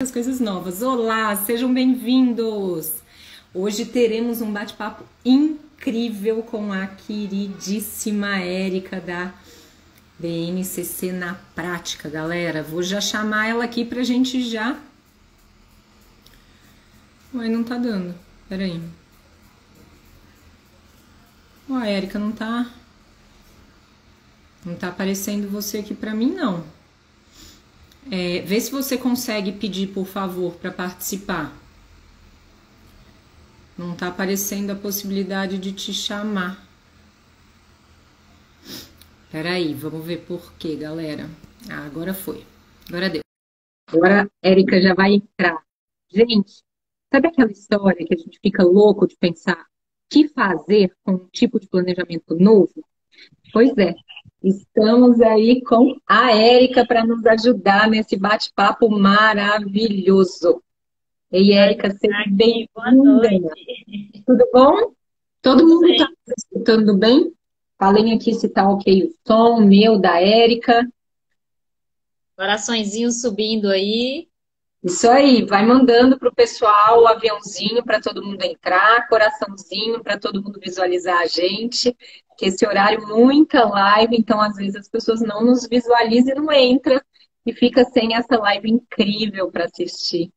As coisas novas. Olá, sejam bem-vindos! Hoje teremos um bate-papo incrível com a queridíssima Érica da BNCC na prática, galera. Vou já chamar ela aqui pra gente já... Ué, não tá dando. Peraí. Ué, Érica, não tá... Não tá aparecendo você aqui pra mim, não. Vê se você consegue pedir, por favor, para participar. Não tá aparecendo a possibilidade de te chamar. Peraí, vamos ver por quê, galera. Ah, agora foi. Agora deu. Agora a Érica já vai entrar. Gente, sabe aquela história que a gente fica louco de pensar o que fazer com um tipo de planejamento novo? Pois é, estamos aí com a Érica para nos ajudar nesse bate-papo maravilhoso. Ei, Érica, seja Aqui, boa bem-vinda. noite. Tudo bom? Todo Tudo mundo está bem? nos escutando bem? Falem aqui se tá ok o som, meu, da Érica. Coraçõezinho subindo aí. Isso aí, vai mandando para o pessoal o aviãozinho para todo mundo entrar, coraçãozinho para todo mundo visualizar a gente, que esse horário muita live, então às vezes as pessoas não nos visualizam e não entra e fica sem essa live incrível para assistir.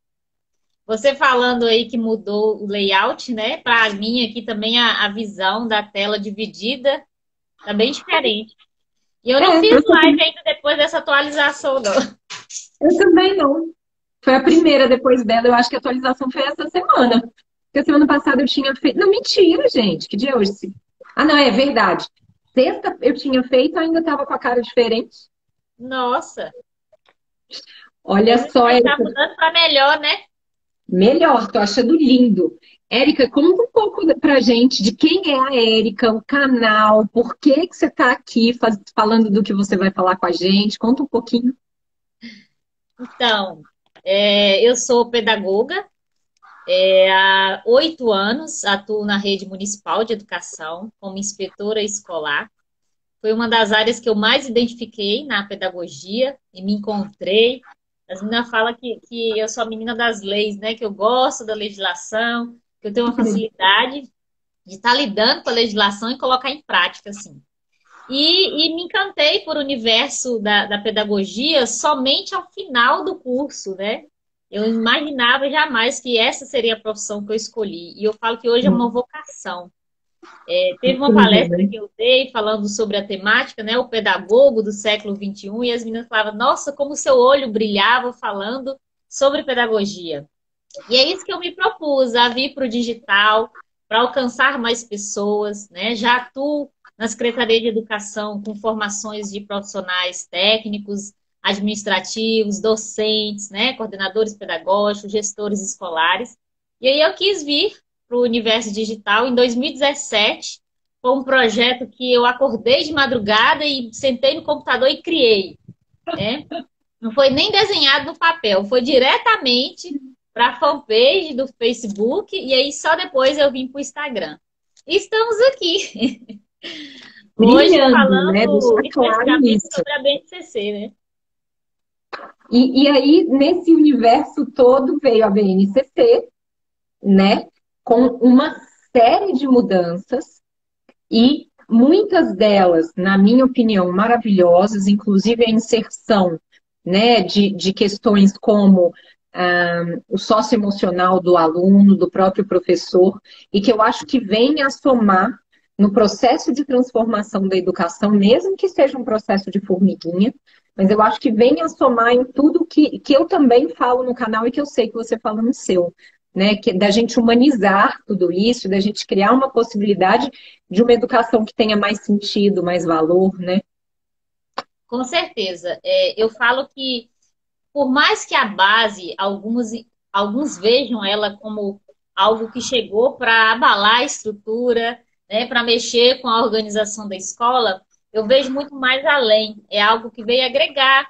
Você falando aí que mudou o layout, né? Para mim aqui também a visão da tela dividida tá bem diferente. E eu não É, fiz live ainda depois dessa atualização, não. eu também não. Foi a primeira depois dela, eu acho que a atualização foi essa semana. Porque semana passada eu tinha feito. Não, mentira, gente, que dia é hoje? Ah, não, é verdade. Sexta eu tinha feito, ainda estava com a cara diferente. Nossa, Olha coisa só, que tá Érica. mudando para melhor, né? Melhor, tô achando lindo. Érica, conta um pouco pra gente de quem é a Érica, o canal, por que que você está aqui falando do que você vai falar com a gente. Conta um pouquinho. Então, eu sou pedagoga. Há 8 anos atuo na rede municipal de educação como inspetora escolar. Foi uma das áreas que eu mais identifiquei na pedagogia e me encontrei. As meninas falam que eu sou a menina das leis, né? Que eu gosto da legislação, que eu tenho uma facilidade de estar lidando com a legislação e colocar em prática, assim. E me encantei por o universo da pedagogia somente ao final do curso, né? Eu imaginava jamais que essa seria a profissão que eu escolhi. E eu falo que hoje é uma vocação. Teve uma Incrível, palestra né? que eu dei falando sobre a temática, né, o pedagogo do século XXI, e as meninas falavam, nossa, como seu olho brilhava falando sobre pedagogia. E é isso que eu me propus, a vir para o digital, para alcançar mais pessoas, né? Já atuo na Secretaria de Educação com formações de profissionais técnicos, administrativos, docentes, né? Coordenadores pedagógicos, gestores escolares. E aí eu quis vir para o universo digital em 2017. Foi um projeto que eu acordei de madrugada e sentei no computador e criei, né? Não foi nem desenhado no papel, foi diretamente para a fanpage do Facebook e aí só depois eu vim para o Instagram. E estamos aqui, hoje Brilhando, né? falando Deixar claro especificamente isso. sobre a BNCC, né? E aí, nesse universo todo, veio a BNCC, né? Com uma série de mudanças e muitas delas, na minha opinião, maravilhosas, inclusive a inserção, né, de questões como o socioemocional do aluno, do próprio professor, e que eu acho que vem a somar no processo de transformação da educação, mesmo que seja um processo de formiguinha, mas eu acho que vem a somar em tudo que eu também falo no canal e que eu sei que você fala no seu, né? Que, da gente humanizar tudo isso, da gente criar uma possibilidade de uma educação que tenha mais sentido, mais valor, né? Com certeza. Eu falo que, por mais que a base, alguns vejam ela como algo que chegou para abalar a estrutura, né, para mexer com a organização da escola, eu vejo muito mais além. É algo que veio agregar,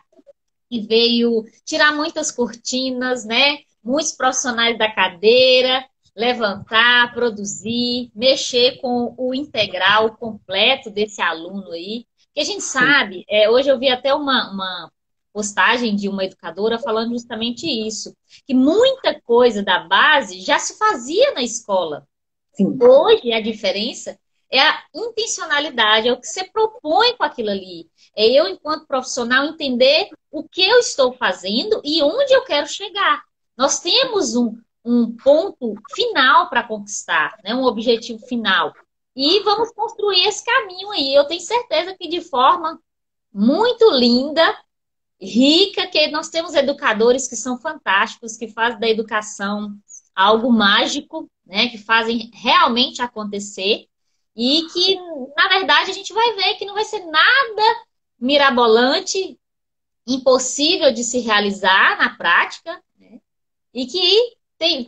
que veio tirar muitas cortinas, né? Muitos profissionais da cadeira, levantar, produzir, mexer com o integral, o completo desse aluno aí. Que a gente sabe, hoje eu vi até uma postagem de uma educadora falando justamente isso, que muita coisa da base já se fazia na escola. Sim. Hoje a diferença é a intencionalidade, é o que você propõe com aquilo ali. É eu, enquanto profissional, entender o que eu estou fazendo e onde eu quero chegar. Nós temos um ponto final para conquistar, né? Um objetivo final. E vamos construir esse caminho aí. Eu tenho certeza que de forma muito linda, rica, que nós temos educadores que são fantásticos, que fazem da educação algo mágico, né? Que fazem realmente acontecer e que, na verdade, a gente vai ver que não vai ser nada mirabolante, impossível de se realizar na prática, né? E que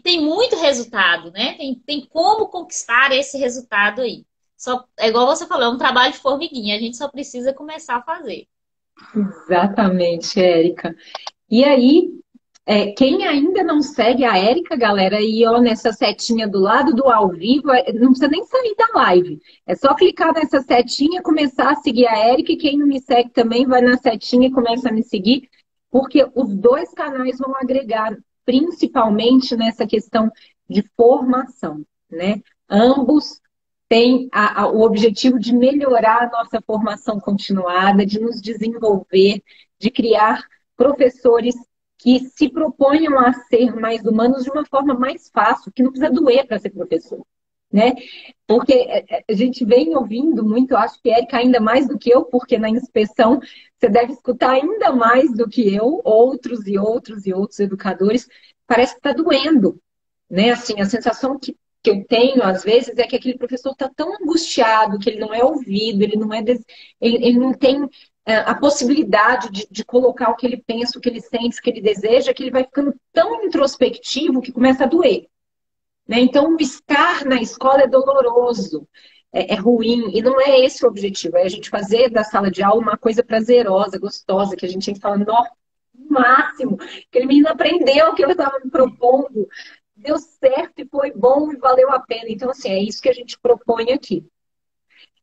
tem muito resultado, né? Tem como conquistar esse resultado aí. Só, é igual você falou, é um trabalho de formiguinha, a gente só precisa começar a fazer. Exatamente, Érica. E aí, quem ainda não segue a Érica, galera, aí ó, nessa setinha do lado do ao vivo, não precisa nem sair da live. É só clicar nessa setinha, começar a seguir a Érica, e quem não me segue também vai na setinha e começa a me seguir, porque os dois canais vão agregar, principalmente nessa questão de formação, né? Ambos têm o objetivo de melhorar a nossa formação continuada, de nos desenvolver, de criar professores que se proponham a ser mais humanos de uma forma mais fácil, que não precisa doer para ser professor, né? Porque a gente vem ouvindo muito, eu acho que Érica ainda mais do que eu, porque na inspeção você deve escutar ainda mais do que eu, outros e outros e outros educadores, parece que está doendo, né? Assim, a sensação que eu tenho, às vezes, é que aquele professor está tão angustiado, que ele não é ouvido, ele não é ele não tem a possibilidade de colocar o que ele pensa, o que ele sente, o que ele deseja, que ele vai ficando tão introspectivo que começa a doer. Né? Então, o estar na escola é doloroso, é ruim, e não é esse o objetivo, é a gente fazer da sala de aula uma coisa prazerosa, gostosa, que a gente tem que falar, nossa, no máximo, aquele menino aprendeu o que eu estava me propondo, deu certo e foi bom e valeu a pena. Então, assim, é isso que a gente propõe aqui.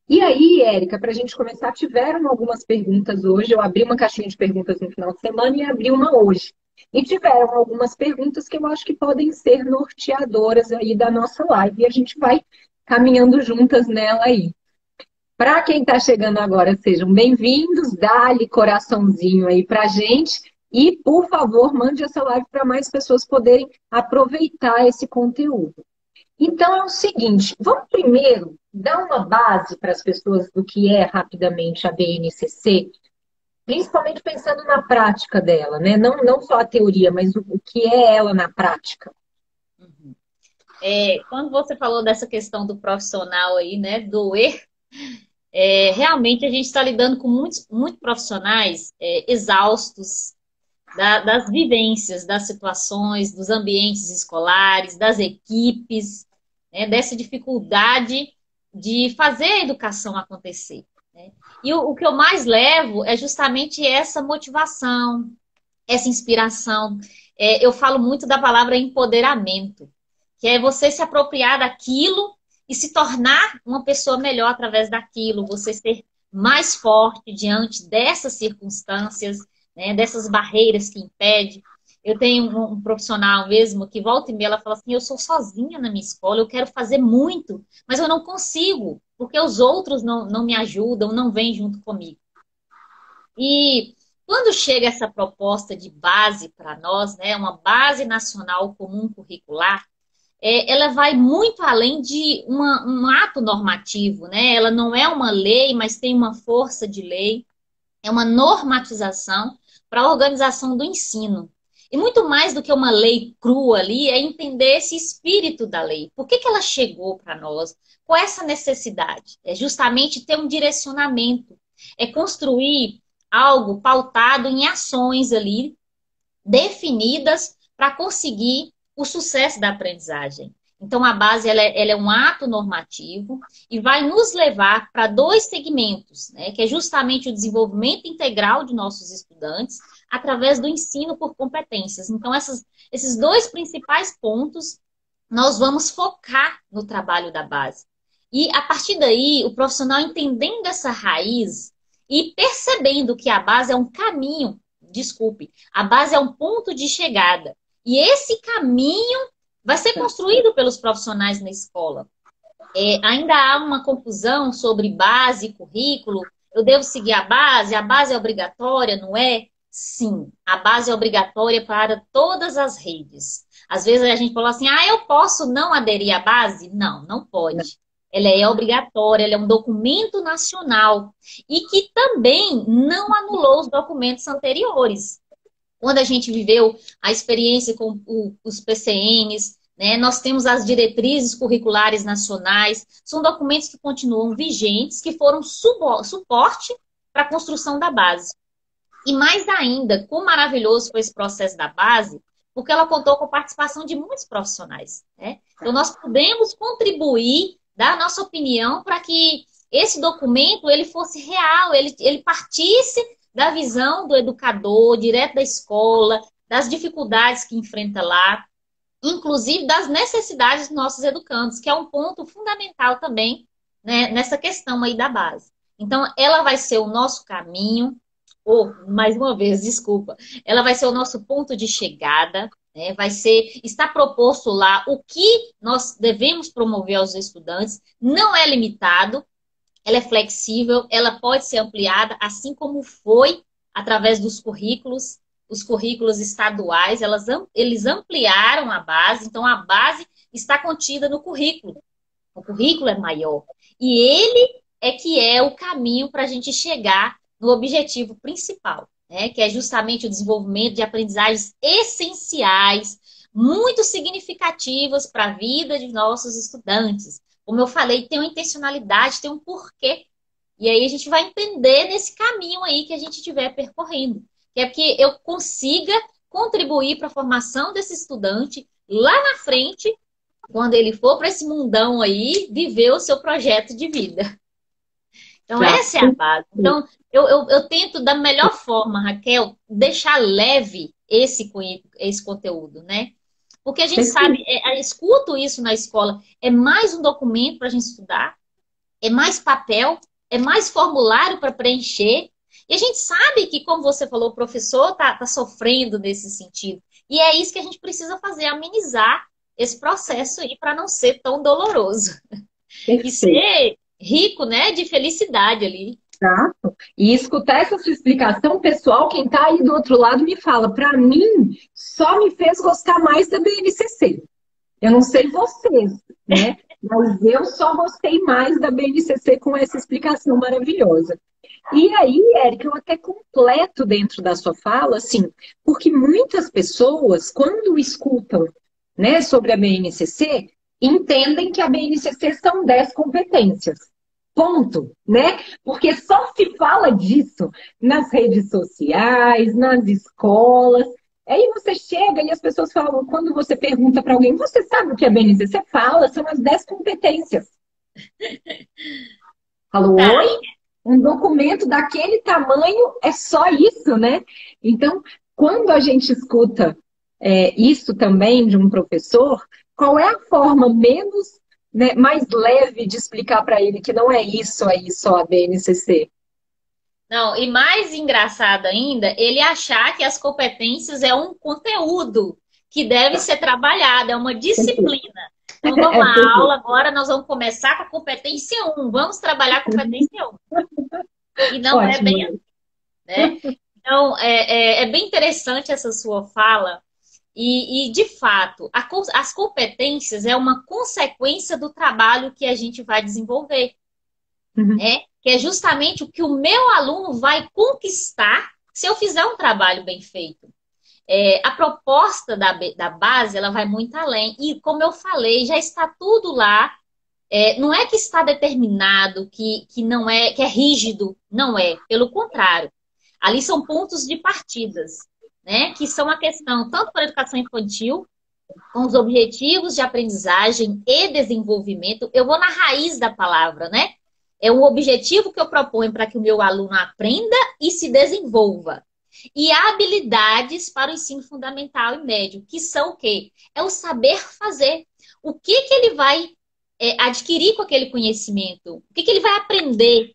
E aí, Érica, para a gente começar, tiveram algumas perguntas hoje. Eu abri uma caixinha de perguntas no final de semana e abri uma hoje. E tiveram algumas perguntas que eu acho que podem ser norteadoras aí da nossa live. E a gente vai caminhando juntas nela aí. Para quem está chegando agora, sejam bem-vindos. Dá-lhe coraçãozinho aí para a gente. E, por favor, mande essa live para mais pessoas poderem aproveitar esse conteúdo. Então é o seguinte, vamos primeiro dar uma base para as pessoas do que é rapidamente a BNCC, principalmente pensando na prática dela, né? Não só a teoria, mas o que é ela na prática. Uhum. Quando você falou dessa questão do profissional aí, né, doer, realmente a gente está lidando com muitos profissionais exaustos das vivências, das situações, dos ambientes escolares, das equipes, né, dessa dificuldade de fazer a educação acontecer. Né? E o que eu mais levo é justamente essa motivação, essa inspiração. Eu falo muito da palavra empoderamento, que é você se apropriar daquilo e se tornar uma pessoa melhor através daquilo, você ser mais forte diante dessas circunstâncias, né, dessas barreiras que impedem. Eu tenho um profissional mesmo que volta e meia, ela fala assim, eu sou sozinha na minha escola, eu quero fazer muito, mas eu não consigo, porque os outros não me ajudam, não vêm junto comigo. E quando chega essa proposta de base para nós, né, uma base nacional comum curricular, ela vai muito além de um ato normativo, né? Ela não é uma lei, mas tem uma força de lei, é uma normatização para a organização do ensino. E muito mais do que uma lei crua ali, é entender esse espírito da lei. Por que ela chegou para nós? Com essa necessidade? É justamente ter um direcionamento. É construir algo pautado em ações ali, definidas para conseguir o sucesso da aprendizagem. Então, a base ela é um ato normativo e vai nos levar para dois segmentos, né, que é justamente o desenvolvimento integral de nossos estudantes através do ensino por competências. Então, esses dois principais pontos, nós vamos focar no trabalho da base. E, a partir daí, o profissional entendendo essa raiz e percebendo que a base é um caminho desculpe, a base é um ponto de chegada. E esse caminho vai ser construído pelos profissionais na escola. Ainda há uma confusão sobre base e currículo. Eu devo seguir a base é obrigatória, não é? Sim, a base é obrigatória para todas as redes. Às vezes a gente fala assim, eu posso não aderir à base? Não, não pode. Ela é obrigatória, ela é um documento nacional e que também não anulou os documentos anteriores. Quando a gente viveu a experiência com os PCNs, né, nós temos as diretrizes curriculares nacionais, são documentos que continuam vigentes, que foram suporte para a construção da base. E mais ainda, quão maravilhoso foi esse processo da base, porque ela contou com a participação de muitos profissionais, né? Então, nós pudemos contribuir, dar a nossa opinião para que esse documento ele fosse real, ele partisse da visão do educador, direto da escola, das dificuldades que enfrenta lá, inclusive das necessidades dos nossos educandos, que é um ponto fundamental também, né, nessa questão aí da base. Então, ela vai ser o nosso caminho, mais uma vez, desculpa, ela vai ser o nosso ponto de chegada, né? Está proposto lá o que nós devemos promover aos estudantes, não é limitado, ela é flexível, ela pode ser ampliada, assim como foi através dos currículos, os currículos estaduais, eles ampliaram a base, então a base está contida no currículo. O currículo é maior. E ele é que é o caminho para a gente chegar no objetivo principal, né? Que é justamente o desenvolvimento de aprendizagens essenciais, muito significativas para a vida de nossos estudantes. Como eu falei, tem uma intencionalidade, tem um porquê. E aí a gente vai entender nesse caminho aí que a gente estiver percorrendo. Que é que eu consiga contribuir para a formação desse estudante lá na frente, quando ele for para esse mundão aí, viver o seu projeto de vida. Então, essa é a base. Então, eu tento, da melhor forma, Raquel, deixar leve esse conteúdo, né? Porque a gente sabe, escuto isso na escola, é mais um documento para a gente estudar, é mais papel, é mais formulário para preencher. E a gente sabe que, como você falou, o professor tá sofrendo nesse sentido. E é isso que a gente precisa fazer, amenizar esse processo aí para não ser tão doloroso. E ser rico, né, de felicidade ali. Exato. E escutar essa sua explicação, pessoal, quem está aí do outro lado me fala, para mim, só me fez gostar mais da BNCC. Eu não sei vocês, né? Mas eu só gostei mais da BNCC com essa explicação maravilhosa. E aí, Érica, eu até completo dentro da sua fala, assim, porque muitas pessoas, quando escutam, né, sobre a BNCC, entendem que a BNCC são 10 competências. Ponto, né? Porque só se fala disso nas redes sociais, nas escolas. Aí você chega e as pessoas falam, quando você pergunta para alguém, você sabe o que é BNCC? Fala, são as 10 competências. Falou, oi? Um documento daquele tamanho é só isso, né? Então, quando a gente escuta isso também de um professor, qual é a forma menos, né, mais leve de explicar para ele que não é isso aí só a BNCC? Não, e mais engraçado ainda, ele achar que as competências é um conteúdo que deve ser trabalhado, é uma disciplina. Então, vamos à aula, agora nós vamos começar com a competência 1, vamos trabalhar a competência 1. E não Ótimo. É bem assim, né? Então, é bem interessante essa sua fala. E de fato, as competências é uma consequência do trabalho que a gente vai desenvolver. Né? Que é justamente o que o meu aluno vai conquistar se eu fizer um trabalho bem feito. A proposta da base, ela vai muito além. E, como eu falei, já está tudo lá. Não é que está determinado, que não é, que é rígido. Não é. Pelo contrário. Ali são pontos de partidas, né? Que são a questão, tanto para a educação infantil, com os objetivos de aprendizagem e desenvolvimento. Eu vou na raiz da palavra, né? É um objetivo que eu proponho para que o meu aluno aprenda e se desenvolva. E habilidades para o ensino fundamental e médio, que são o quê? É o saber fazer. O que ele vai adquirir com aquele conhecimento? O que ele vai aprender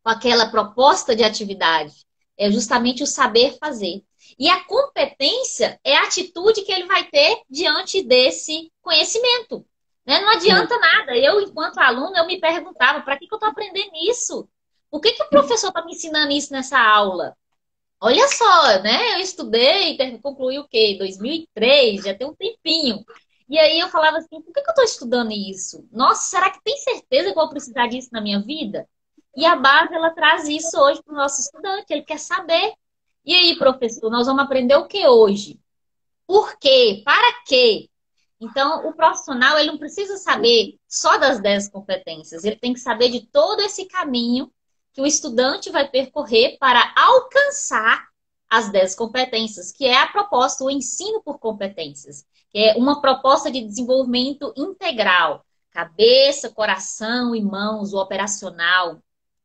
com aquela proposta de atividade? É justamente o saber fazer. E a competência é a atitude que ele vai ter diante desse conhecimento. Né? Não adianta nada. Eu, enquanto aluno, eu me perguntava, para que eu estou aprendendo isso? Por que o professor está me ensinando isso nessa aula? Olha só, né? Eu estudei, concluí o quê? 2003, já tem um tempinho. E aí eu falava assim, por que eu estou estudando isso? Nossa, será que tem certeza que eu vou precisar disso na minha vida? E a base, ela traz isso hoje para o nosso estudante, ele quer saber. E aí, professor, nós vamos aprender o que hoje? Por quê? Para quê? Então, o profissional, ele não precisa saber só das 10 competências, ele tem que saber de todo esse caminho que o estudante vai percorrer para alcançar as 10 competências, que é a proposta, o ensino por competências, que é uma proposta de desenvolvimento integral, cabeça, coração e mãos, o operacional.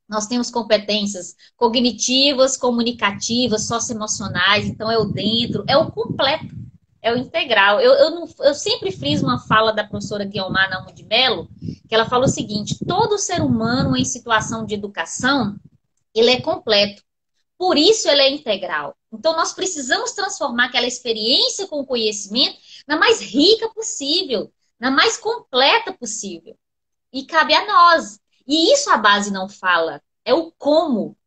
Nós temos competências cognitivas, comunicativas, socioemocionais, então é o dentro, é o completo, é o integral. Eu sempre friso uma fala da professora Guiomar Naum de Mello, que ela fala o seguinte: todo ser humano em situação de educação, ele é completo. Por isso ele é integral. Então nós precisamos transformar aquela experiência com o conhecimento na mais rica possível, na mais completa possível. E cabe a nós. E isso a base não fala. É o como,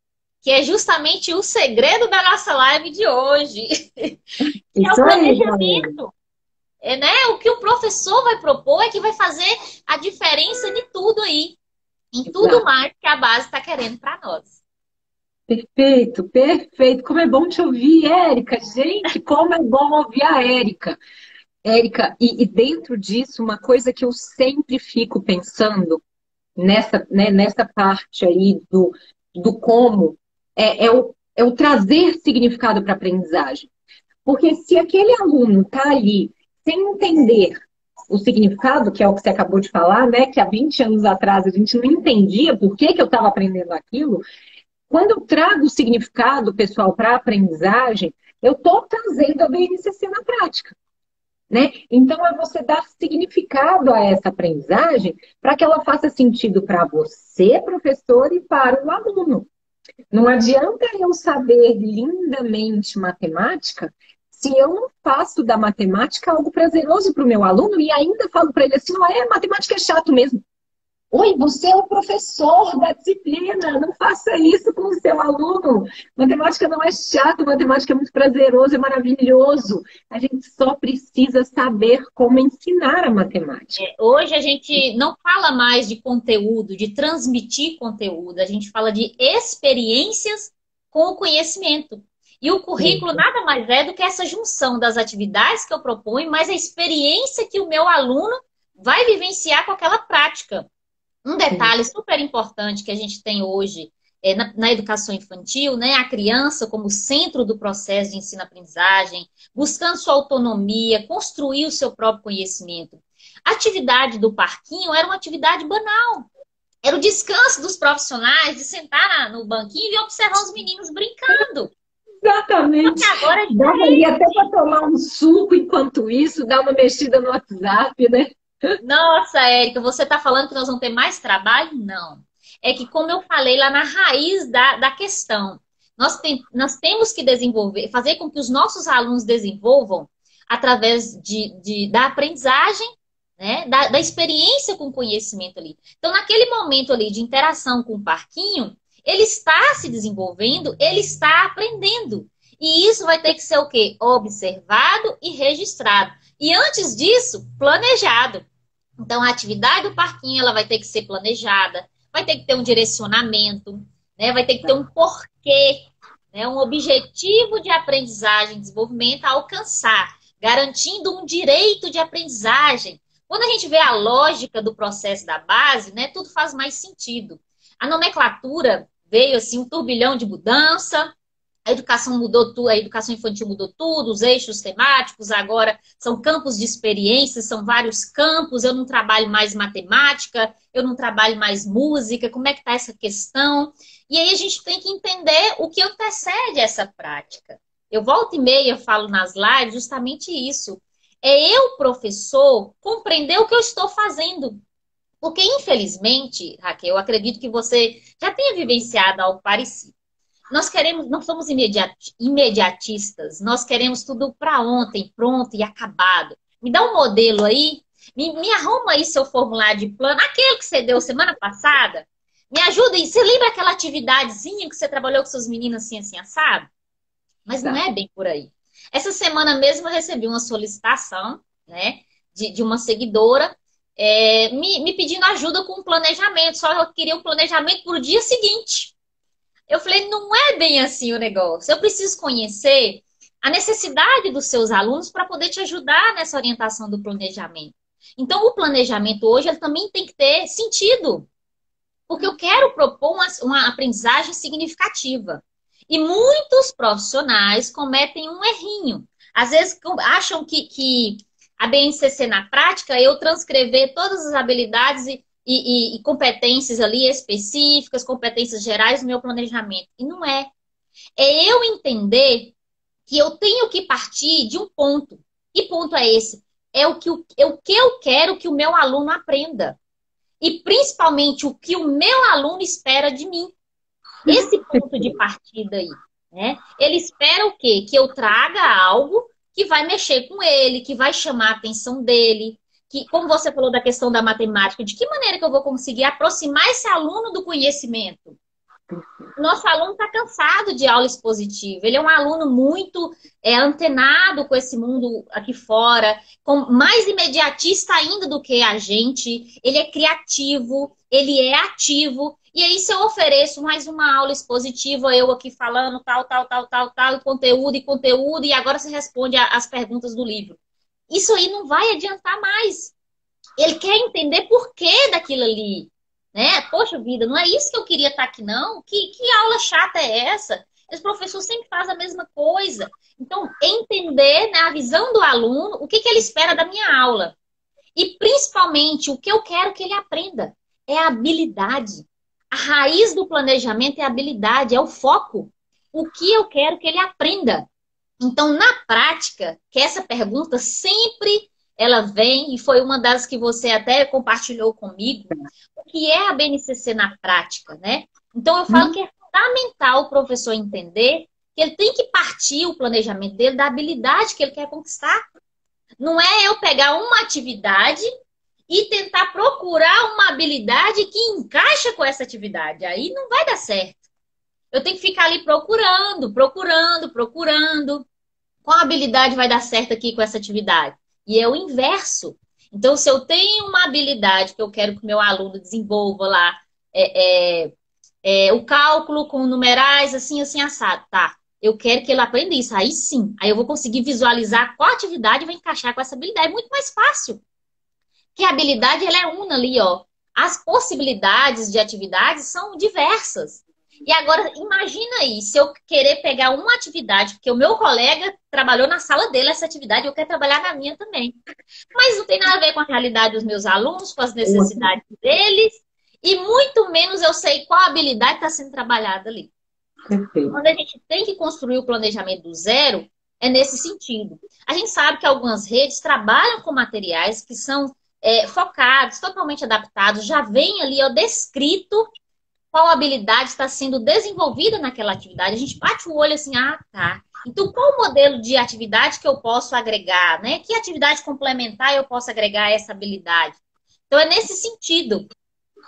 que é justamente o segredo da nossa live de hoje. Que é o Isso aí, galera. planejamento. É, né? O que o professor vai propor é que vai fazer a diferença de tudo aí. Em tudo Exato. mais que a base está querendo para nós. Perfeito, perfeito. Como é bom te ouvir, Érica. Gente, como é bom ouvir a Érica. Érica, e dentro disso, uma coisa que eu sempre fico pensando nessa, né, nessa parte aí do como é o trazer significado para a aprendizagem. Porque se aquele aluno está ali sem entender o significado, que é o que você acabou de falar, né? Que há 20 anos atrás a gente não entendia por que eu estava aprendendo aquilo. Quando eu trago o significado, pessoal, para a aprendizagem, eu estou trazendo a BNCC na prática. Né? Então, é você dar significado a essa aprendizagem para que ela faça sentido para você, professor, e para o aluno. Não adianta eu saber lindamente matemática se eu não faço da matemática algo prazeroso para o meu aluno e ainda falo para ele assim, matemática é chato mesmo. Oi, você é o professor da disciplina, não faça isso com o seu aluno. Matemática não é chato, matemática é muito prazeroso, é maravilhoso. A gente só precisa saber como ensinar a matemática. Hoje a gente não fala mais de conteúdo, de transmitir conteúdo, a gente fala de experiências com o conhecimento. E o currículo Isso. nada mais é do que essa junção das atividades que eu proponho, mas a experiência que o meu aluno vai vivenciar com aquela prática. Um detalhe super importante que a gente tem hoje na educação infantil, né? A criança como centro do processo de ensino-aprendizagem, buscando sua autonomia, construir o seu próprio conhecimento. A atividade do parquinho era uma atividade banal. Era o descanso dos profissionais de sentar no banquinho e observar os meninos brincando. Só que Exatamente. agora é Dava ali até diferente. para tomar um suco enquanto isso, dar uma mexida no WhatsApp, né? Nossa, Érica, você está falando que nós vamos ter mais trabalho? Não. É que, como eu falei lá na raiz da questão, nós temos que desenvolver, fazer com que os nossos alunos desenvolvam através da aprendizagem, né, da experiência com o conhecimento ali. Então, naquele momento ali de interação com o parquinho, ele está se desenvolvendo, ele está aprendendo. E isso vai ter que ser o quê? Observado e registrado. E antes disso, planejado. Então, a atividade do parquinho ela vai ter que ser planejada, vai ter que ter um direcionamento, né? Vai ter que ter um porquê, né? Um objetivo de aprendizagem e desenvolvimento a alcançar, garantindo um direito de aprendizagem. Quando a gente vê a lógica do processo da base, né, tudo faz mais sentido. A nomenclatura veio assim um turbilhão de mudança, a educação mudou tudo, a educação infantil mudou tudo, os eixos temáticos agora são campos de experiência, são vários campos, eu não trabalho mais matemática, eu não trabalho mais música, como é que está essa questão? E aí a gente tem que entender o que antecede essa prática. Eu volto e meia, falo nas lives justamente isso. É eu, professor, compreender o que eu estou fazendo. Porque, infelizmente, Raquel, eu acredito que você já tenha vivenciado algo parecido. nós queremos, não somos imediatistas, nós queremos tudo para ontem, pronto e acabado. Me dá um modelo aí, me arruma aí seu formulário de plano, aquele que você deu semana passada. Me ajuda aí. Você lembra aquela atividadezinha que você trabalhou com seus meninos assim, assim, assado? Mas não Tá. é bem por aí. Essa semana mesmo eu recebi uma solicitação, né, de uma seguidora, me pedindo ajuda com o planejamento. Só eu queria um planejamento para o dia seguinte. Eu falei, não é bem assim o negócio. Eu preciso conhecer a necessidade dos seus alunos para poder te ajudar nessa orientação do planejamento. Então, o planejamento hoje ele também tem que ter sentido, porque eu quero propor uma aprendizagem significativa. E muitos profissionais cometem um errinho. Às vezes acham que a BNCC na prática é eu transcrever todas as habilidades e competências ali específicas, competências gerais no meu planejamento. E não é. É eu entender que eu tenho que partir de um ponto. Que ponto é esse? É o que eu quero que o meu aluno aprenda. E principalmente o que o meu aluno espera de mim. Esse ponto de partida aí, né? Ele espera o quê? Que eu traga algo que vai mexer com ele, que vai chamar a atenção dele, que, como você falou da questão da matemática, de que maneira que eu vou conseguir aproximar esse aluno do conhecimento? Nosso aluno está cansado de aula expositiva. Ele é um aluno muito antenado com esse mundo aqui fora, mais imediatista ainda do que a gente. Ele é criativo, ele é ativo. E aí, se eu ofereço mais uma aula expositiva, eu aqui falando tal, e conteúdo, e agora você responde as perguntas do livro. Isso aí não vai adiantar mais. Ele quer entender por que daquilo ali. Né? Poxa vida, não é isso que eu queria estar aqui, não? Que aula chata é essa? Esse professor sempre faz a mesma coisa. Então, entender, né, a visão do aluno, o que ele espera da minha aula. E, principalmente, o que eu quero que ele aprenda é a habilidade. A raiz do planejamento é a habilidade, é o foco. O que eu quero que ele aprenda. Então, na prática, que essa pergunta sempre ela vem, e foi uma das que você até compartilhou comigo, o que é a BNCC na prática, né? Então, eu falo que é fundamental o professor entender que ele tem que partir o planejamento dele da habilidade que ele quer conquistar. Não é eu pegar uma atividade e tentar procurar uma habilidade que encaixa com essa atividade. Aí não vai dar certo. Eu tenho que ficar ali procurando. Qual habilidade vai dar certo aqui com essa atividade? E é o inverso. Então, se eu tenho uma habilidade que eu quero que o meu aluno desenvolva lá, o cálculo com numerais, assim, assim, assado, tá? Eu quero que ele aprenda isso. Aí sim, aí eu vou conseguir visualizar qual atividade vai encaixar com essa habilidade. É muito mais fácil. Que a habilidade, ela é uma ali, ó. As possibilidades de atividades são diversas. E agora, imagina aí, se eu querer pegar uma atividade, porque o meu colega trabalhou na sala dele essa atividade, eu quero trabalhar na minha também. Mas não tem nada a ver com a realidade dos meus alunos, com as necessidades deles, e muito menos eu sei qual habilidade está sendo trabalhada ali. Perfeito. Quando a gente tem que construir o planejamento do zero, é nesse sentido. A gente sabe que algumas redes trabalham com materiais que são focados, totalmente adaptados, já vem ali ó, descrito qual habilidade está sendo desenvolvida naquela atividade. A gente bate o olho assim, ah, tá. Então, qual o modelo de atividade que eu posso agregar, né? Que atividade complementar eu posso agregar a essa habilidade? Então, é nesse sentido.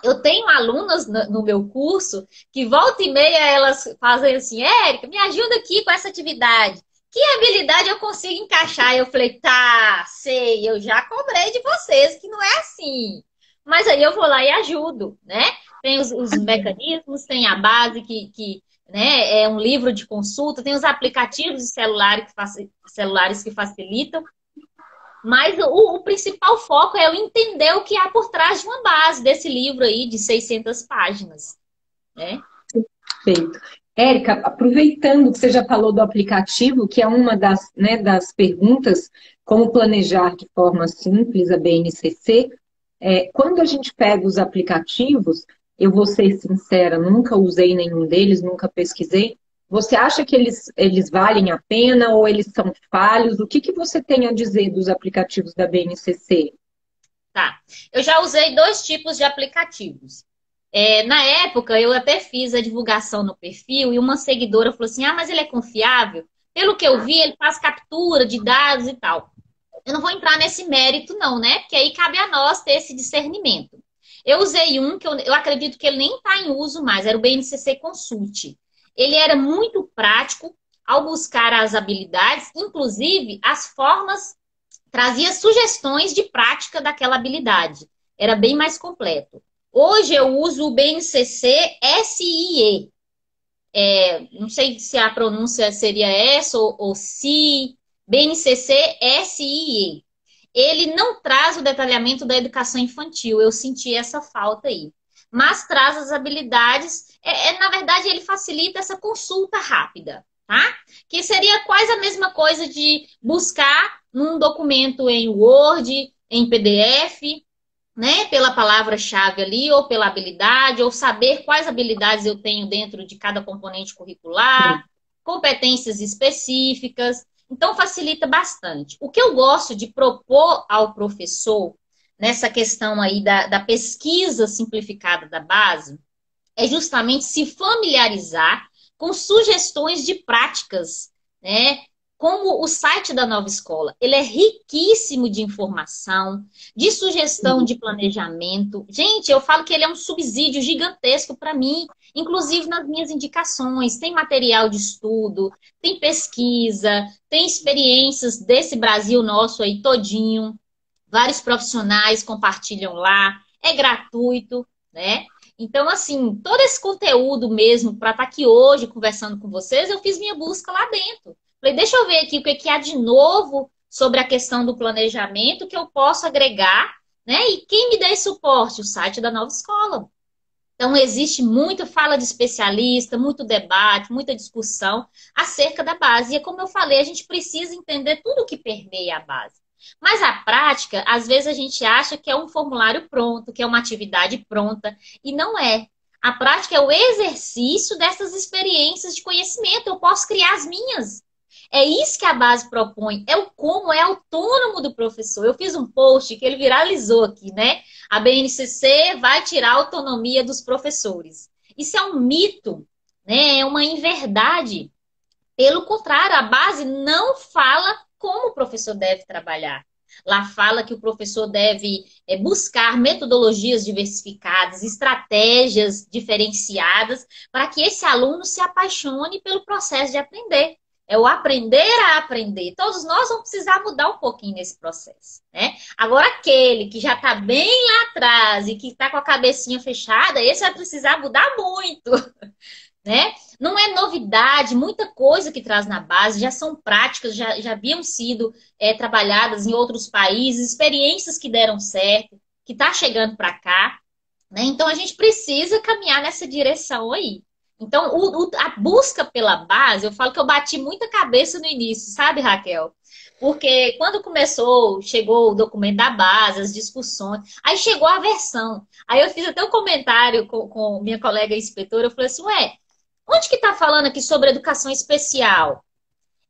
Eu tenho alunas no meu curso que volta e meia elas fazem assim, Érica, me ajuda aqui com essa atividade. Que habilidade eu consigo encaixar? Eu falei, tá, sei, eu já cobrei de vocês que não é assim. Mas aí eu vou lá e ajudo, né? Tem os mecanismos, tem a base né, é um livro de consulta, tem os aplicativos de celulares que facilitam. Mas o principal foco é eu entender o que há por trás de uma base desse livro aí de 600 páginas, né? Perfeito. Érica, aproveitando que você já falou do aplicativo, que é uma das, né, das perguntas, como planejar de forma simples a BNCC, quando a gente pega os aplicativos, eu vou ser sincera, nunca usei nenhum deles, nunca pesquisei. Você acha que eles valem a pena ou eles são falhos? O que você tem a dizer dos aplicativos da BNCC? Tá. Eu já usei 2 tipos de aplicativos. Na época, eu até fiz a divulgação no perfil e uma seguidora falou assim: ah, mas ele é confiável? Pelo que eu vi, ele faz captura de dados e tal. Eu não vou entrar nesse mérito, não, né? Porque aí cabe a nós ter esse discernimento. Eu usei um que eu acredito que ele nem está em uso mais, era o BNCC Consult. Ele era muito prático ao buscar as habilidades, inclusive as formas, trazia sugestões de prática daquela habilidade. Era bem mais completo. Hoje eu uso o BNCC SIE. Não sei se a pronúncia seria essa ou SI, BNCC SIE. Ele não traz o detalhamento da educação infantil, eu senti essa falta aí. Mas traz as habilidades, na verdade, ele facilita essa consulta rápida, tá? Que seria quase a mesma coisa de buscar num documento em Word, em PDF, né, pela palavra-chave ali, ou pela habilidade, ou saber quais habilidades eu tenho dentro de cada componente curricular, competências específicas. Então, facilita bastante. O que eu gosto de propor ao professor, nessa questão aí da pesquisa simplificada da base, é justamente se familiarizar com sugestões de práticas, né? Como o site da Nova Escola, ele é riquíssimo de informação, de sugestão de planejamento. Gente, eu falo que ele é um subsídio gigantesco para mim, inclusive nas minhas indicações. Tem material de estudo, tem pesquisa, tem experiências desse Brasil nosso aí todinho. Vários profissionais compartilham lá, é gratuito, né? Então, assim, todo esse conteúdo mesmo, para estar aqui hoje conversando com vocês, eu fiz minha busca lá dentro. Falei, deixa eu ver aqui o que há de novo sobre a questão do planejamento que eu posso agregar, né? E quem me dá esse suporte? O site da Nova Escola. Então, existe muita fala de especialista, muito debate, muita discussão acerca da base. E é como eu falei, a gente precisa entender tudo o que permeia a base. Mas a prática, às vezes a gente acha que é um formulário pronto, que é uma atividade pronta, e não é. A prática é o exercício dessas experiências de conhecimento. Eu posso criar as minhas. É isso que a base propõe. É o como é autônomo do professor. Eu fiz um post que ele viralizou aqui, né? A BNCC vai tirar a autonomia dos professores. Isso é um mito, né? É uma inverdade. Pelo contrário, a base não fala como o professor deve trabalhar. Lá fala que o professor deve buscar metodologias diversificadas, estratégias diferenciadas, para que esse aluno se apaixone pelo processo de aprender. É o aprender a aprender. Todos nós vamos precisar mudar um pouquinho nesse processo, né? Agora, aquele que já está bem lá atrás e que está com a cabecinha fechada, esse vai precisar mudar muito, né? Não é novidade, muita coisa que traz na base, já são práticas, já haviam sido trabalhadas em outros países, experiências que deram certo, que está chegando para cá, né? Então a gente precisa caminhar nessa direção aí. Então, a busca pela base, eu falo que eu bati muita cabeça no início, sabe, Raquel? Porque quando começou, chegou o documento da base, as discussões, aí chegou a versão. Aí eu fiz até um comentário com minha colega inspetora, eu falei assim, ué, onde que tá falando aqui sobre educação especial?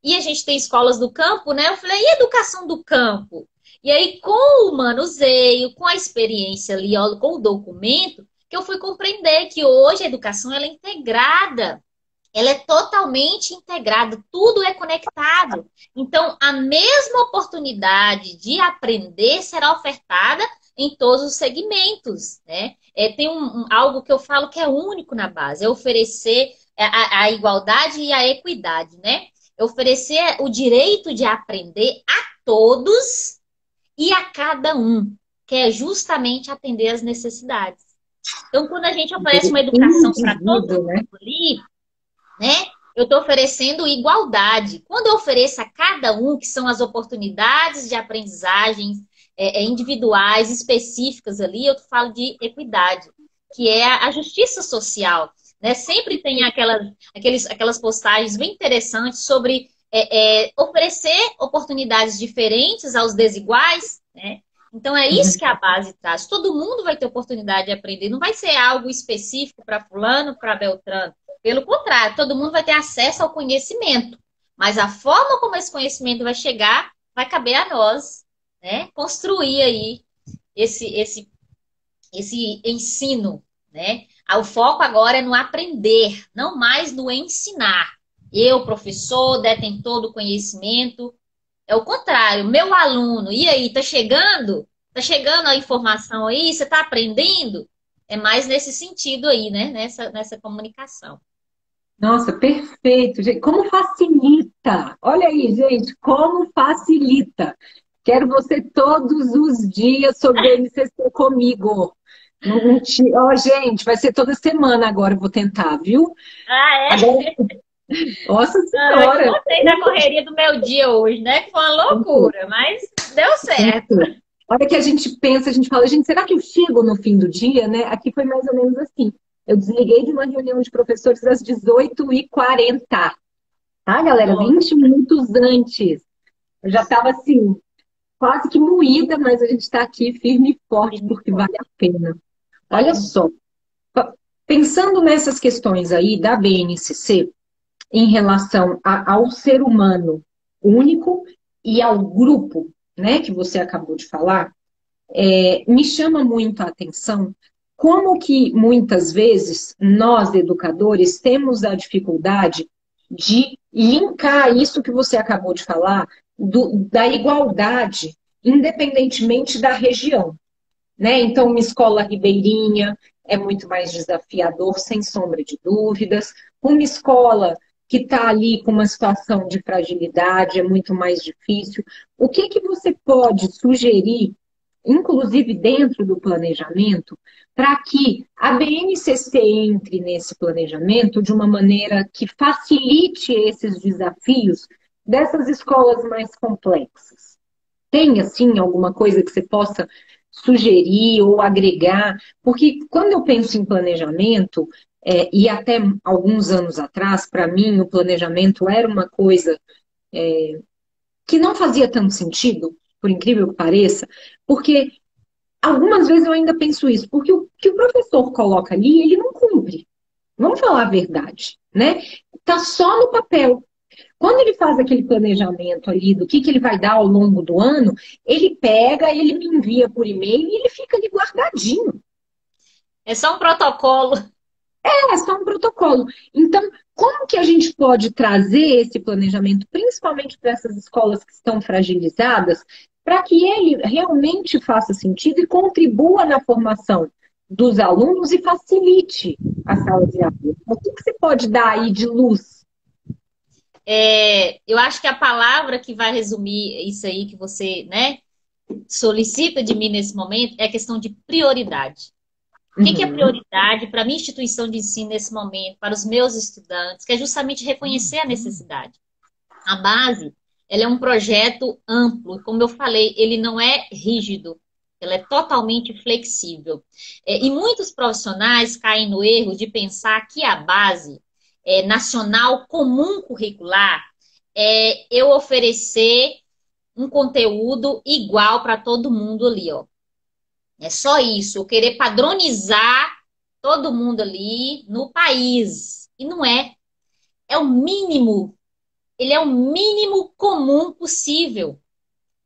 E a gente tem escolas do campo, né? Eu falei, e educação do campo? E aí, com o manuseio, com a experiência ali, ó, com o documento, que eu fui compreender que hoje a educação ela é integrada. Ela é totalmente integrada, tudo é conectado. Então, a mesma oportunidade de aprender será ofertada em todos os segmentos, né? Tem algo que eu falo que é único na base, é oferecer a igualdade e a equidade, né? É oferecer o direito de aprender a todos e a cada um, que é justamente atender às necessidades. Então, quando a gente oferece uma educação para todo mundo, né? Ali, né? Eu estou oferecendo igualdade. Quando eu ofereço a cada um, que são as oportunidades de aprendizagens individuais, específicas ali, eu falo de equidade, que é a justiça social. Né? Sempre tem aquelas postagens bem interessantes sobre oferecer oportunidades diferentes aos desiguais, né? Então é isso que a base traz. Todo mundo vai ter oportunidade de aprender. Não vai ser algo específico para fulano, para Beltrano. Pelo contrário, todo mundo vai ter acesso ao conhecimento. Mas a forma como esse conhecimento vai chegar, vai caber a nós, né? Construir aí esse ensino, né? O foco agora é no aprender, não mais no ensinar. Eu, professor, detentor do conhecimento, é o contrário, meu aluno, e aí, tá chegando? Tá chegando a informação aí? Você tá aprendendo? É mais nesse sentido aí, né? Nessa comunicação. Nossa, perfeito, gente. Como facilita? Olha aí, gente, como facilita. Quero você todos os dias sobre o NCC comigo. Ó, gente, vai ser toda semana agora, eu vou tentar, viu? Ah, é? Agora, nossa Não, eu te senhora. contei da correria do meu dia hoje, né? Que foi uma loucura, mas deu certo. A hora que a gente pensa, a gente fala, gente, será que eu chego no fim do dia, né? Aqui foi mais ou menos assim. Eu desliguei de uma reunião de professores às 18h40, tá, galera? Nossa, 20 minutos antes. Eu já estava assim, quase que moída, mas a gente está aqui firme e forte porque vale a pena. Olha vale. só, pensando nessas questões aí da BNCC, em relação ao ser humano único e ao grupo, né, que você acabou de falar, me chama muito a atenção como que muitas vezes nós, educadores, temos a dificuldade de linkar isso que você acabou de falar, da igualdade, independentemente da região, né? Então, uma escola ribeirinha é muito mais desafiador, sem sombra de dúvidas. Uma escola que está ali com uma situação de fragilidade é muito mais difícil. O que que você pode sugerir, inclusive dentro do planejamento, para que a BNCC entre nesse planejamento de uma maneira que facilite esses desafios dessas escolas mais complexas? Tem, assim, alguma coisa que você possa sugerir ou agregar? Porque quando eu penso em planejamento, e até alguns anos atrás, para mim, o planejamento era uma coisa que não fazia tanto sentido, por incrível que pareça, porque algumas vezes eu ainda penso isso, porque o que o professor coloca ali, ele não cumpre. Vamos falar a verdade, né? Tá só no papel. Quando ele faz aquele planejamento ali do que ele vai dar ao longo do ano, ele pega, ele me envia por e-mail e ele fica ali guardadinho. É só um protocolo. É só um protocolo. Então, como que a gente pode trazer esse planejamento, principalmente para essas escolas que estão fragilizadas, para que ele realmente faça sentido e contribua na formação dos alunos e facilite a sala de aula? O que você pode dar aí de luz? Eu acho que a palavra que vai resumir isso aí que você, né, solicita de mim nesse momento é a questão de prioridade. O que é Uhum. prioridade para a minha instituição de ensino nesse momento, para os meus estudantes, que é justamente reconhecer a necessidade. A base, ela é um projeto amplo, como eu falei, ele não é rígido, ela é totalmente flexível. E muitos profissionais caem no erro de pensar que a base nacional comum curricular é eu oferecer um conteúdo igual para todo mundo ali, ó. É só isso, eu querer padronizar todo mundo ali no país. E não é. É o mínimo. Ele é o mínimo comum possível,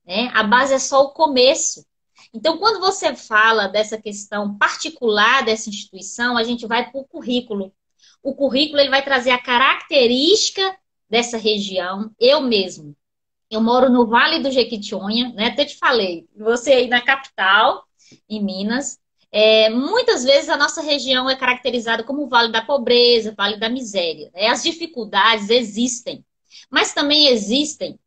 né? A base é só o começo. Então, quando você fala dessa questão particular dessa instituição, a gente vai para o currículo. O currículo ele vai trazer a característica dessa região. Eu mesmo. Eu moro no Vale do Jequitinhonha, né? Até te falei, você aí na capital, em Minas. Muitas vezes a nossa região é caracterizada como o Vale da Pobreza, Vale da Miséria, né? As dificuldades existem, mas também existem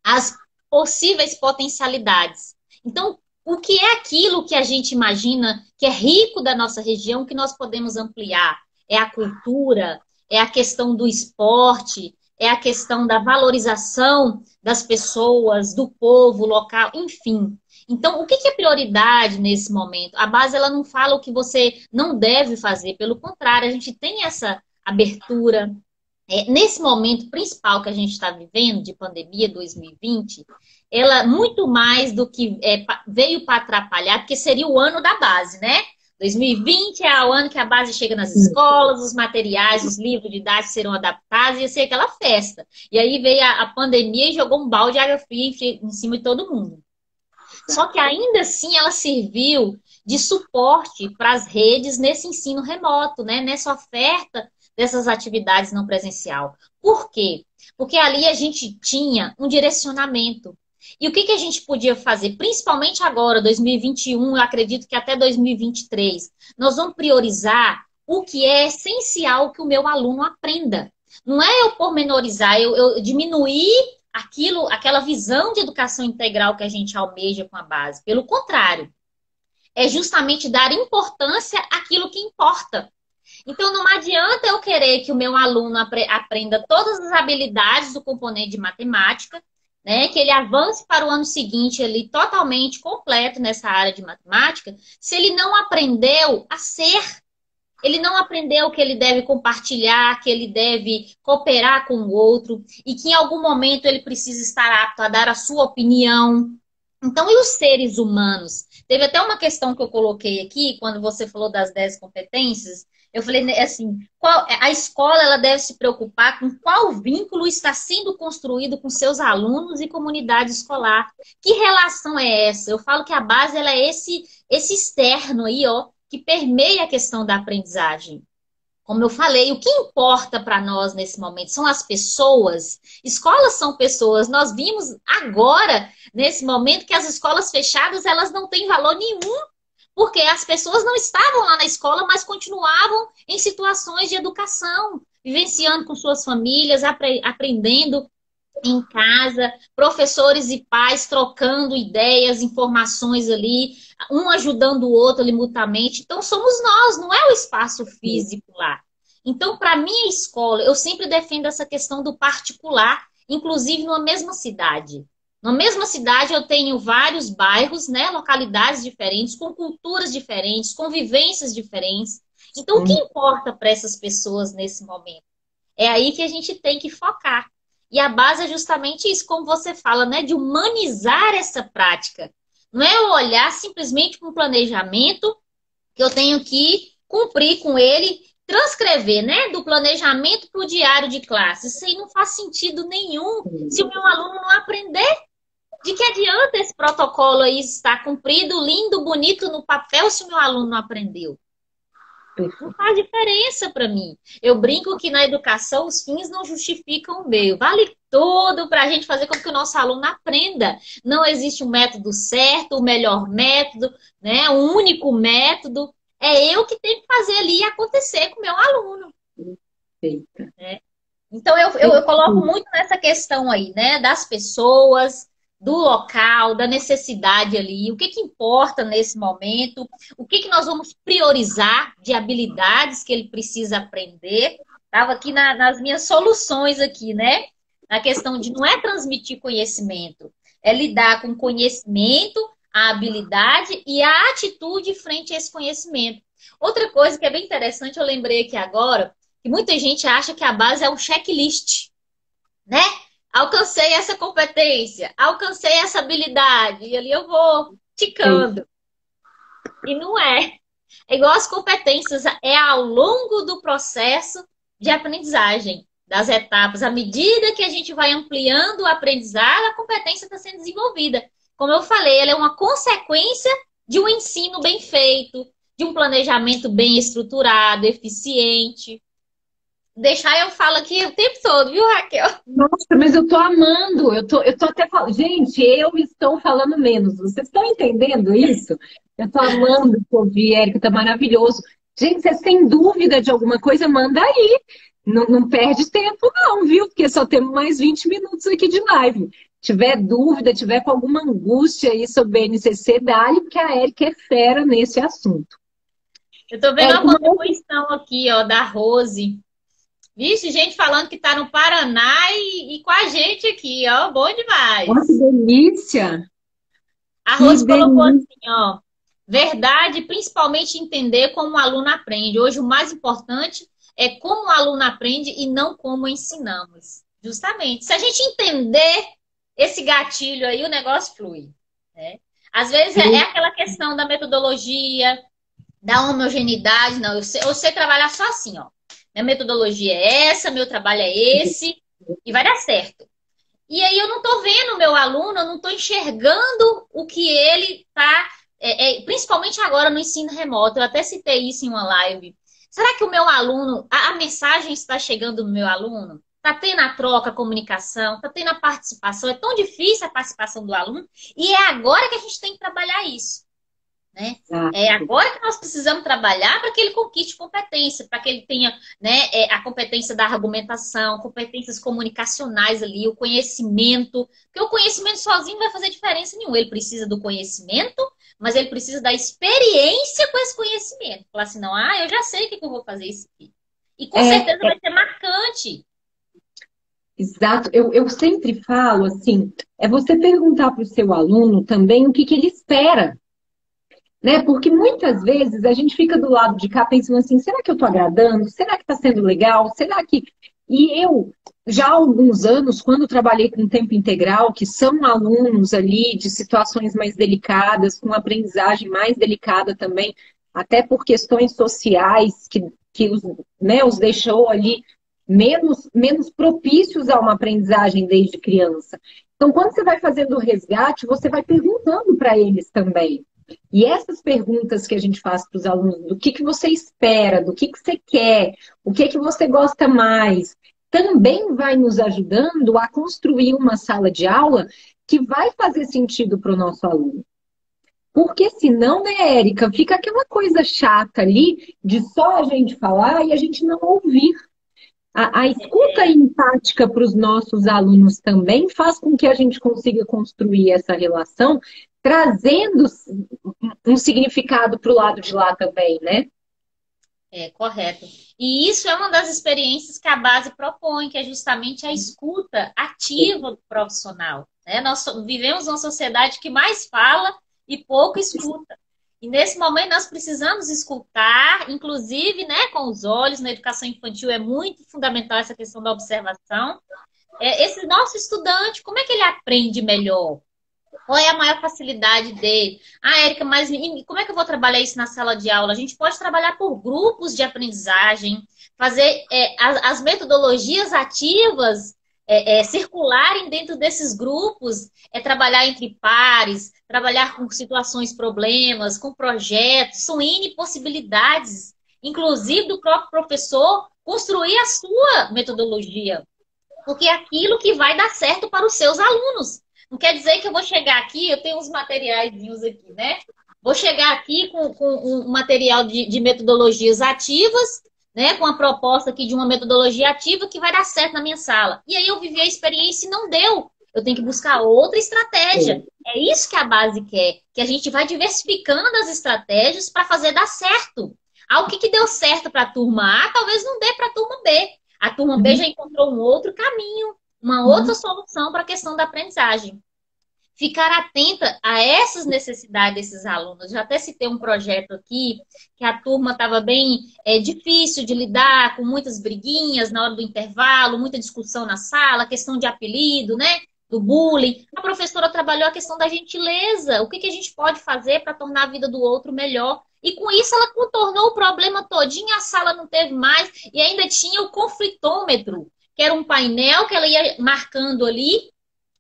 as possíveis potencialidades. Então, o que é aquilo que a gente imagina que é rico da nossa região que nós podemos ampliar? É a cultura, é a questão do esporte, é a questão da valorização das pessoas, do povo local, enfim. Então, o que é prioridade nesse momento? A base ela não fala o que você não deve fazer, pelo contrário, a gente tem essa abertura, nesse momento principal que a gente está vivendo, de pandemia 2020, ela muito mais do que veio para atrapalhar, porque seria o ano da base, né? 2020 é o ano que a base chega nas escolas, os materiais, os livros didáticos serão adaptados, ia ser aquela festa. E aí veio a pandemia e jogou um balde de água fria em cima de todo mundo. Só que ainda assim ela serviu de suporte para as redes nesse ensino remoto, né? Nessa oferta dessas atividades não presencial. Por quê? Porque ali a gente tinha um direcionamento. E o que a gente podia fazer? Principalmente agora, 2021, eu acredito que até 2023, nós vamos priorizar o que é essencial que o meu aluno aprenda. Não é eu pormenorizar, eu diminuir aquela visão de educação integral que a gente almeja com a base. Pelo contrário, é justamente dar importância àquilo que importa. Então, não adianta eu querer que o meu aluno aprenda todas as habilidades do componente de matemática, né, que ele avance para o ano seguinte ali totalmente completo nessa área de matemática, se ele não aprendeu a ser. Ele não aprendeu que ele deve compartilhar, que ele deve cooperar com o outro e que em algum momento ele precisa estar apto a dar a sua opinião. Então, e os seres humanos? Teve até uma questão que eu coloquei aqui, quando você falou das 10 competências. Eu falei assim, a escola ela deve se preocupar com qual vínculo está sendo construído com seus alunos e comunidade escolar. Que relação é essa? Eu falo que a base ela é esse externo aí, ó, que permeia a questão da aprendizagem. Como eu falei, o que importa para nós nesse momento são as pessoas. Escolas são pessoas. Nós vimos agora, nesse momento, que as escolas fechadas elas não têm valor nenhum, porque as pessoas não estavam lá na escola, mas continuavam em situações de educação, vivenciando com suas famílias, aprendendo em casa, professores e pais trocando ideias, informações ali, um ajudando o outro ali mutuamente. Então, somos nós, não é o espaço físico lá. Então, para minha escola, eu sempre defendo essa questão do particular, inclusive numa mesma cidade. Na mesma cidade, eu tenho vários bairros, né, localidades diferentes, com culturas diferentes, com vivências diferentes. Então, o que importa para essas pessoas nesse momento? É aí que a gente tem que focar. E a base é justamente isso, como você fala, né? De humanizar essa prática. Não é eu olhar simplesmente para um planejamento que eu tenho que cumprir com ele, transcrever, né? Do planejamento para o diário de classe. Isso aí não faz sentido nenhum se o meu aluno não aprender. De que adianta esse protocolo aí estar cumprido, lindo, bonito no papel se o meu aluno não aprendeu? Não faz diferença para mim. Eu brinco que na educação os fins não justificam o meio. Vale tudo para a gente fazer com que o nosso aluno aprenda. Não existe um método certo, o melhor método, né? Um único método. É eu que tenho que fazer ali acontecer com o meu aluno. Né? Então eu coloco muito nessa questão aí, né? Das pessoas, do local, da necessidade ali, o que importa nesse momento, o que nós vamos priorizar de habilidades que ele precisa aprender. Estava aqui nas minhas soluções aqui, né? Na questão de não é transmitir conhecimento, é lidar com conhecimento, a habilidade e a atitude frente a esse conhecimento. Outra coisa que é bem interessante, eu lembrei aqui agora, que muita gente acha que a base é um checklist, né? Alcancei essa competência, alcancei essa habilidade, e ali eu vou ticando. E não é. É igual as competências, é ao longo do processo de aprendizagem, das etapas. À medida que a gente vai ampliando o aprendizado, a competência está sendo desenvolvida. Como eu falei, ela é uma consequência de um ensino bem feito, de um planejamento bem estruturado, eficiente. Deixar eu falo aqui o tempo todo, viu, Raquel? Nossa, mas eu tô amando. Eu tô até falando. Gente, eu estou falando menos. Vocês estão entendendo isso? Eu tô amando ouvir, Érica, tá maravilhoso. Gente, vocês têm dúvida de alguma coisa, manda aí. Não perde tempo, não, viu? Porque só temos mais 20 minutos aqui de live. Tiver dúvida, tiver com alguma angústia aí sobre a NCC, dá-lhe, porque a Érica é fera nesse assunto. Eu tô vendo uma contribuição aqui, ó, da Rose. Vixe, gente falando que tá no Paraná e com a gente aqui, ó. Bom demais. Nossa, que delícia! A Rose colocou assim, ó. Verdade, principalmente entender como o aluno aprende. Hoje o mais importante é como o aluno aprende e não como ensinamos. Justamente. Se a gente entender esse gatilho aí, o negócio flui. Né? Às vezes é aquela questão da metodologia, da homogeneidade. Não, eu sei trabalhar só assim, ó. Minha metodologia é essa, meu trabalho é esse, e vai dar certo. E aí eu não estou vendo o meu aluno, eu não estou enxergando o que ele está, principalmente agora no ensino remoto. Eu até citei isso em uma live. Será que o meu aluno, a mensagem está chegando no meu aluno? Está tendo a troca, a comunicação, está tendo a participação. É tão difícil a participação do aluno, e é agora que a gente tem que trabalhar isso. Né? É Exato. agora que nós precisamos trabalhar para que ele conquiste competência, para que ele tenha, né, a competência da argumentação, competências comunicacionais ali, o conhecimento, porque o conhecimento sozinho não vai fazer diferença nenhuma. Ele precisa do conhecimento, mas ele precisa da experiência com esse conhecimento. Falar assim, não, eu já sei o que eu vou fazer isso aqui. E com É, certeza vai ser marcante. exato. Eu sempre falo assim, é você perguntar para o seu aluno também o que ele espera, né? Porque muitas vezes a gente fica do lado de cá pensando assim, será que eu estou agradando? Será que está sendo legal? Será que... E eu, já há alguns anos, quando trabalhei com tempo integral, que são alunos ali de situações mais delicadas, com aprendizagem mais delicada também, até por questões sociais que né, os deixou ali menos propícios a uma aprendizagem desde criança. Então, quando você vai fazendo o resgate, você vai perguntando para eles também. E essas perguntas que a gente faz para os alunos, do que você espera, do que você quer, o que você gosta mais, também vai nos ajudando a construir uma sala de aula que vai fazer sentido para o nosso aluno. Porque senão, né, Érica, fica aquela coisa chata ali de só a gente falar e a gente não ouvir. A escuta empática para os nossos alunos também faz com que a gente consiga construir essa relação, trazendo um significado para o lado de lá também, né? É, correto. E isso é uma das experiências que a base propõe, que é justamente a escuta ativa do profissional. Né? Nós vivemos uma sociedade que mais fala e pouco escuta. E nesse momento nós precisamos escutar, inclusive, né, com os olhos. Na educação infantil é muito fundamental essa questão da observação. Esse nosso estudante, como é que ele aprende melhor? Qual é a maior facilidade dele? Érica, mas como é que eu vou trabalhar isso na sala de aula? A gente pode trabalhar por grupos de aprendizagem, fazer as metodologias ativas circularem dentro desses grupos, trabalhar entre pares, trabalhar com situações, problemas, com projetos, são N possibilidades, inclusive do próprio professor construir a sua metodologia, porque é aquilo que vai dar certo para os seus alunos. Não quer dizer que eu vou chegar aqui, eu tenho uns materiais aqui, né? Vou chegar aqui com um material de metodologias ativas, né? Com a proposta aqui de uma metodologia ativa que vai dar certo na minha sala. E aí eu vivi a experiência e não deu. Eu tenho que buscar outra estratégia. É isso que a base quer, que a gente vai diversificando as estratégias para fazer dar certo. O que deu certo para a turma A, talvez não dê para a turma B. A turma B já encontrou um outro caminho, uma outra solução para a questão da aprendizagem. Ficar atenta a essas necessidades desses alunos. Já até citei um projeto aqui, que a turma estava bem difícil de lidar, com muitas briguinhas na hora do intervalo, muita discussão na sala, questão de apelido, né? Do bullying. A professora trabalhou a questão da gentileza. O que a gente pode fazer para tornar a vida do outro melhor? E com isso ela contornou o problema todinho, a sala não teve mais, e ainda tinha o conflitômetro, que era um painel que ela ia marcando ali,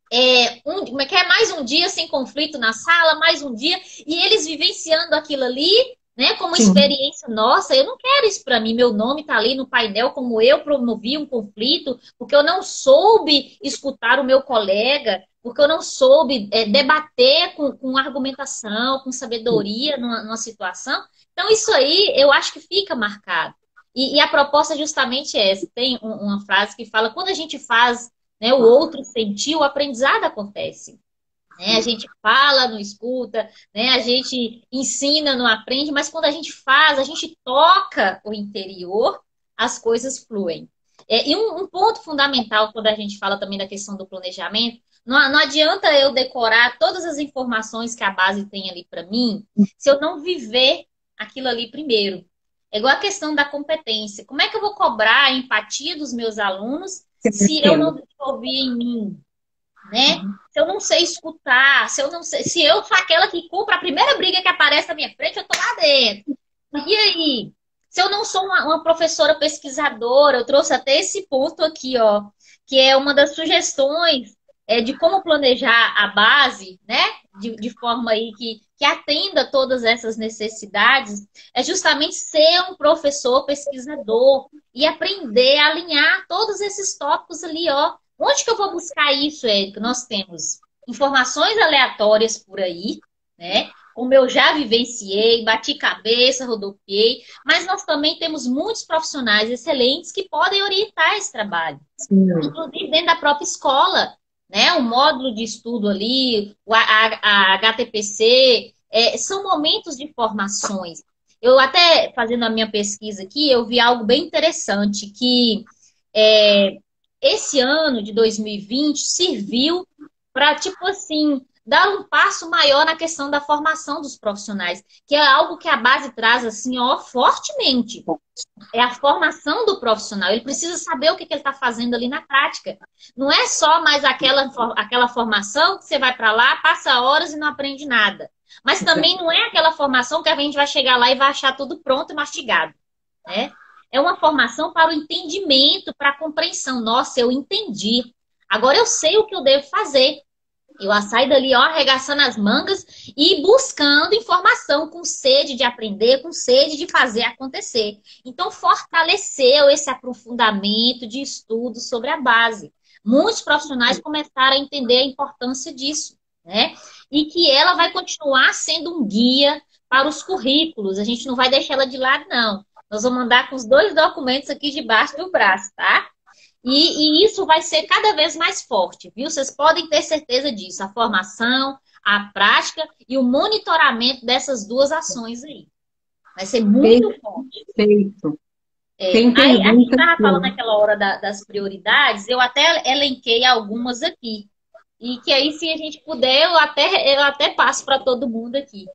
que é mais um dia sem conflito na sala, mais um dia, e eles vivenciando aquilo ali, né, como experiência nossa. Eu não quero isso para mim, meu nome está ali no painel como eu promovi um conflito, porque eu não soube escutar o meu colega, porque eu não soube debater com argumentação, com sabedoria numa situação. Então isso aí eu acho que fica marcado. E a proposta é justamente essa. Tem uma frase que fala, quando a gente faz, né, o outro sentir, o aprendizado acontece. Né? A gente fala, não escuta, né? A gente ensina, não aprende, mas quando a gente faz, a gente toca o interior, as coisas fluem. E um ponto fundamental quando a gente fala também da questão do planejamento, não adianta eu decorar todas as informações que a base tem ali para mim, se eu não viver aquilo ali primeiro. É igual a questão da competência. Como é que eu vou cobrar a empatia dos meus alunos se eu não desenvolver em mim? Né? Se eu não sei escutar, se eu sou aquela que compra a primeira briga que aparece na minha frente, eu tô lá dentro. E aí? Se eu não sou uma professora pesquisadora, eu trouxe até esse ponto aqui, ó, que é uma das sugestões de como planejar a base, né? De forma aí que atenda todas essas necessidades, é justamente ser um professor pesquisador e aprender a alinhar todos esses tópicos ali, ó. Onde que eu vou buscar isso, Érica? Nós temos informações aleatórias por aí, né? Como eu já vivenciei, bati cabeça, rodopiei, mas nós também temos muitos profissionais excelentes que podem orientar esse trabalho, Sim. inclusive dentro da própria escola, né? O módulo de estudo ali, a HTPC, são momentos de formações. Eu até, fazendo a minha pesquisa aqui, eu vi algo bem interessante, que é, esse ano de 2020 serviu para, tipo assim, dar um passo maior na questão da formação dos profissionais, que é algo que a base traz, assim, ó, fortemente. É a formação do profissional. Ele precisa saber o que ele está fazendo ali na prática. Não é só mais aquela formação que você vai para lá, passa horas e não aprende nada. Mas também não é aquela formação que a gente vai chegar lá e vai achar tudo pronto e mastigado, né? É uma formação para o entendimento, para a compreensão. Nossa, eu entendi. Agora eu sei o que eu devo fazer. Eu saio dali, ó, arregaçando as mangas e buscando informação, com sede de aprender, com sede de fazer acontecer. Então, fortaleceu esse aprofundamento de estudo sobre a base. Muitos profissionais começaram a entender a importância disso, né? E que ela vai continuar sendo um guia para os currículos. A gente não vai deixar ela de lado, não. Nós vamos mandar com os dois documentos aqui debaixo do braço, tá? E isso vai ser cada vez mais forte, viu? Vocês podem ter certeza disso. A formação, a prática e o monitoramento dessas duas ações aí. Vai ser muito forte. Perfeito. Tem Aí, a gente pergunta estava falando aqui. naquela hora das prioridades, eu até elenquei algumas aqui. E que aí, se a gente puder, eu até passo para todo mundo aqui.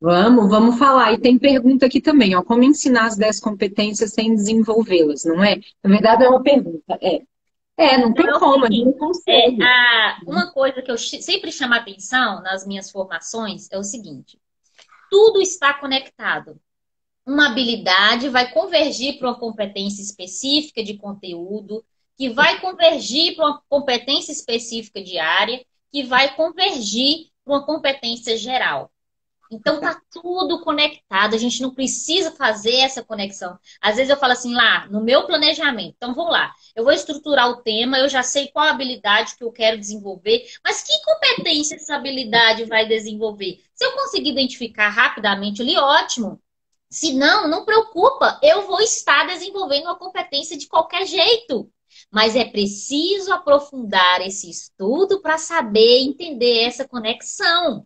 Vamos falar. E tem pergunta aqui também, ó. Como ensinar as 10 competências sem desenvolvê-las, não é? Na verdade, é uma pergunta. Não Então, tem é o como, a gente não seguinte, consegue. uma coisa que eu sempre chamo a atenção nas minhas formações é o seguinte: tudo está conectado. Uma habilidade vai convergir para uma competência específica de conteúdo, que vai convergir para uma competência específica de área, que vai convergir para uma competência geral. Então tá tudo conectado, a gente não precisa fazer essa conexão. Às vezes eu falo assim, lá, no meu planejamento, então vamos lá, eu vou estruturar o tema, eu já sei qual habilidade que eu quero desenvolver, mas que competência essa habilidade vai desenvolver? Se eu conseguir identificar rapidamente ali, ótimo. Se não, não preocupa, eu vou estar desenvolvendo uma competência de qualquer jeito. Mas é preciso aprofundar esse estudo para saber entender essa conexão,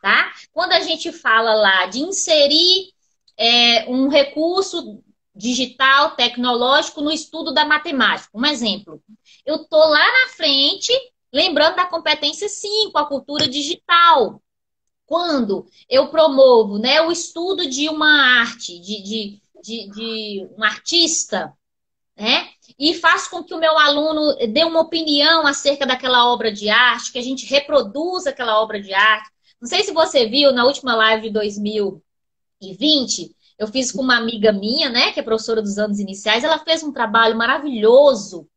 tá? Quando a gente fala lá de inserir um recurso digital, tecnológico no estudo da matemática, um exemplo. Eu estou lá na frente, lembrando da competência 5, a cultura digital. Quando eu promovo, né, o estudo de uma arte, de um artista, né, e faço com que o meu aluno dê uma opinião acerca daquela obra de arte, que a gente reproduza aquela obra de arte. Não sei se você viu na última live de 2020, eu fiz com uma amiga minha, né, que é professora dos anos iniciais, ela fez um trabalho maravilhoso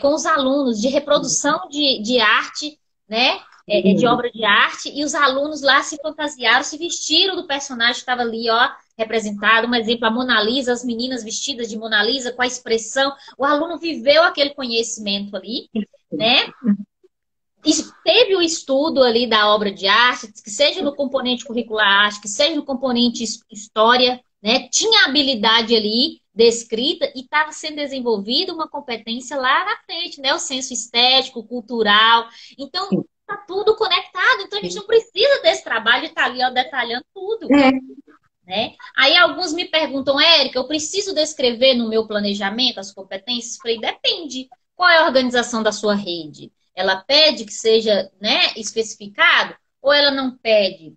com os alunos de reprodução de arte, né? De obra de arte, e os alunos lá se fantasiaram, se vestiram do personagem que estava ali, ó, representado. Um exemplo, a Mona Lisa, as meninas vestidas de Mona Lisa, com a expressão. O aluno viveu aquele conhecimento ali, né? Teve o estudo ali da obra de arte, que seja no componente curricular arte, que seja no componente história, né? Tinha habilidade ali descrita e estava sendo desenvolvida uma competência lá na frente, né? O senso estético, cultural. Então, tá tudo conectado. Então, a gente não precisa desse trabalho de estar ali, ó, detalhando tudo. É, Né? Aí alguns me perguntam, Érica, eu preciso descrever no meu planejamento as competências? Falei, depende. Qual é a organização da sua rede? Ela pede que seja, né, especificado ou ela não pede?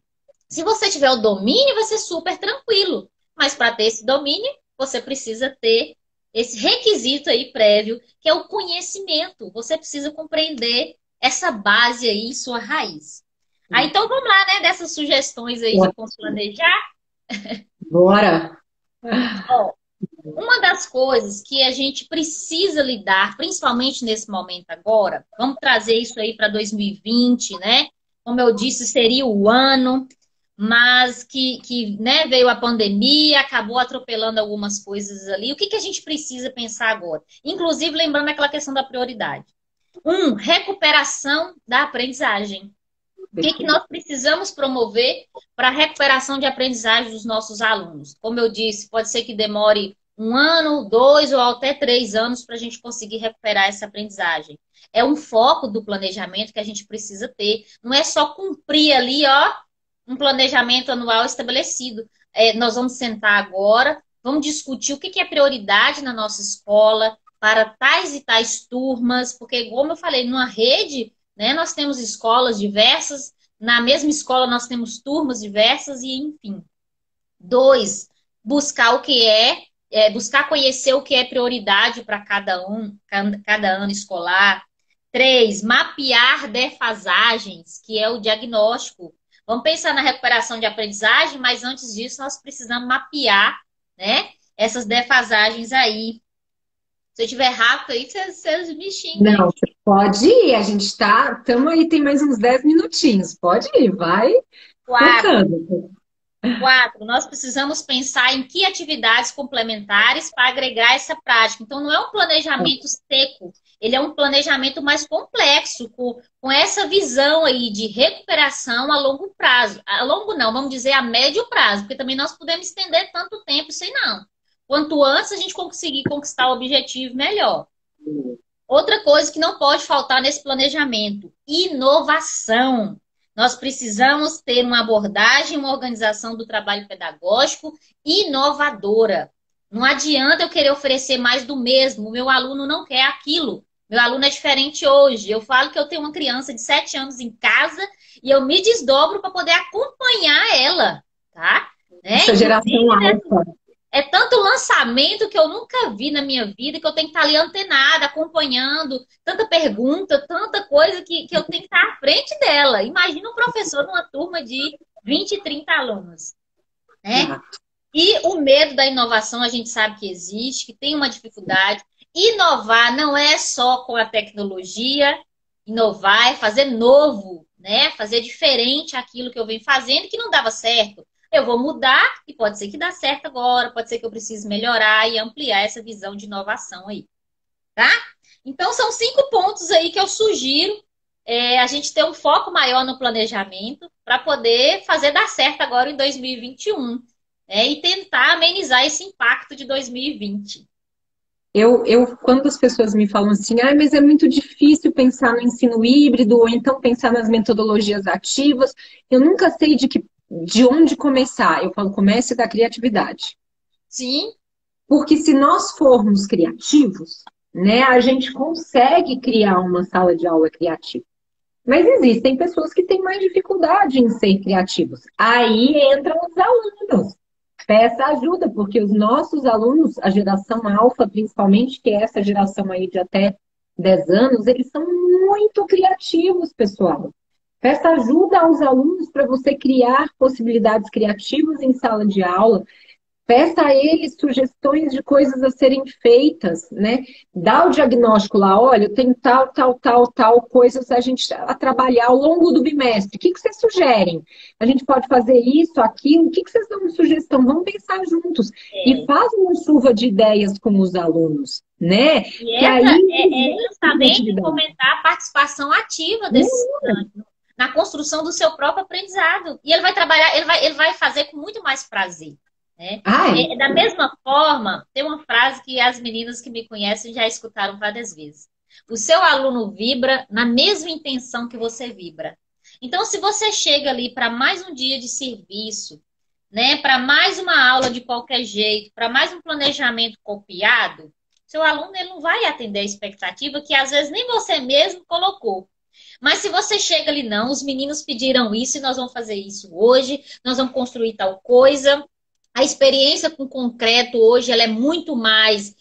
Se você tiver o domínio, vai ser super tranquilo. Mas para ter esse domínio, você precisa ter esse requisito aí prévio, que é o conhecimento. Você precisa compreender essa base aí em sua raiz. Aí, então vamos lá, né, dessas sugestões aí de como planejar. bora. Ó, Uma das coisas que a gente precisa lidar, principalmente nesse momento agora, vamos trazer isso aí para 2020, né? Como eu disse, seria o ano, mas que né, veio a pandemia, acabou atropelando algumas coisas ali. O que, que a gente precisa pensar agora? Inclusive, lembrando aquela questão da prioridade. Recuperação da aprendizagem. O que, que nós precisamos promover para a recuperação de aprendizagem dos nossos alunos? Como eu disse, pode ser que demore 1 ano, 2 ou até 3 anos para a gente conseguir recuperar essa aprendizagem. É um foco do planejamento que a gente precisa ter. Não é só cumprir ali, ó, um planejamento anual estabelecido. Nós vamos sentar agora, vamos discutir o que, que é prioridade na nossa escola para tais e tais turmas, porque, como eu falei, numa rede, né, nós temos escolas diversas, na mesma escola nós temos turmas diversas e, enfim. 2, buscar o que buscar conhecer o que é prioridade para cada ano escolar. 3, mapear defasagens, que é o diagnóstico. Vamos pensar na recuperação de aprendizagem, mas antes disso nós precisamos mapear, né, essas defasagens aí. Se eu estiver rápido aí, vocês me xingam. Não, você pode ir, a gente estamos aí, tem mais uns 10 minutinhos, pode ir, vai 4, focando. 4, nós precisamos pensar em que atividades complementares para agregar essa prática. Então, não é um planejamento seco, ele é um planejamento mais complexo, com essa visão aí de recuperação a longo prazo. A longo não, vamos dizer a médio prazo, porque também nós podemos estender tanto tempo, sei não. Quanto antes a gente conseguir conquistar o objetivo, melhor. Outra coisa que não pode faltar nesse planejamento, inovação. Nós precisamos ter uma abordagem, uma organização do trabalho pedagógico inovadora. Não adianta eu querer oferecer mais do mesmo, o meu aluno não quer aquilo. Meu aluno é diferente hoje. Eu falo que eu tenho uma criança de 7 anos em casa e eu me desdobro para poder acompanhar ela, tá? Né? Essa geração alfa. É tanto lançamento que eu nunca vi na minha vida que eu tenho que estar ali antenada, acompanhando, tanta pergunta, tanta coisa que eu tenho que estar à frente dela. Imagina um professor numa turma de 20, 30 alunos, né? E o medo da inovação a gente sabe que existe, que tem uma dificuldade. Inovar não é só com a tecnologia, inovar é fazer novo, né? Fazer diferente aquilo que eu venho fazendo que não dava certo. Eu vou mudar e pode ser que dá certo agora, pode ser que eu precise melhorar e ampliar essa visão de inovação aí, tá? Então, são 5 pontos aí que eu sugiro a gente ter um foco maior no planejamento para poder fazer dar certo agora em 2021, né? E tentar amenizar esse impacto de 2020. Quando as pessoas me falam assim, mas é muito difícil pensar no ensino híbrido, ou então pensar nas metodologias ativas, eu nunca sei de onde começar. Eu falo, comece da criatividade. Sim. Porque se nós formos criativos, né, a gente consegue criar uma sala de aula criativa. Mas existem pessoas que têm mais dificuldade em ser criativos. Aí entram os alunos. Peça ajuda, porque os nossos alunos, a geração alfa, principalmente, que é essa geração aí de até 10 anos, eles são muito criativos, pessoal. Peça ajuda aos alunos para você criar possibilidades criativas em sala de aula. Peça a eles sugestões de coisas a serem feitas, né? Dá o diagnóstico lá, olha, eu tenho tal coisas a trabalhar ao longo do bimestre. O que vocês sugerem? A gente pode fazer isso, aquilo. O que vocês dão de sugestão? Vamos pensar juntos. E faz uma chuva de ideias com os alunos, né? E essa é justamente fomentar a participação ativa desses estudantes na construção do seu próprio aprendizado. E ele vai trabalhar, ele vai fazer com muito mais prazer. Né? Da mesma forma, tem uma frase que as meninas que me conhecem já escutaram várias vezes. O seu aluno vibra na mesma intenção que você vibra. Então, se você chega ali para mais um dia de serviço, né, para mais uma aula de qualquer jeito, para mais um planejamento copiado, seu aluno ele não vai atender a expectativa que às vezes nem você mesmo colocou. Mas se você chega ali, não, os meninos pediram isso e nós vamos fazer isso hoje, nós vamos construir tal coisa. A experiência com concreto hoje ela é muito mais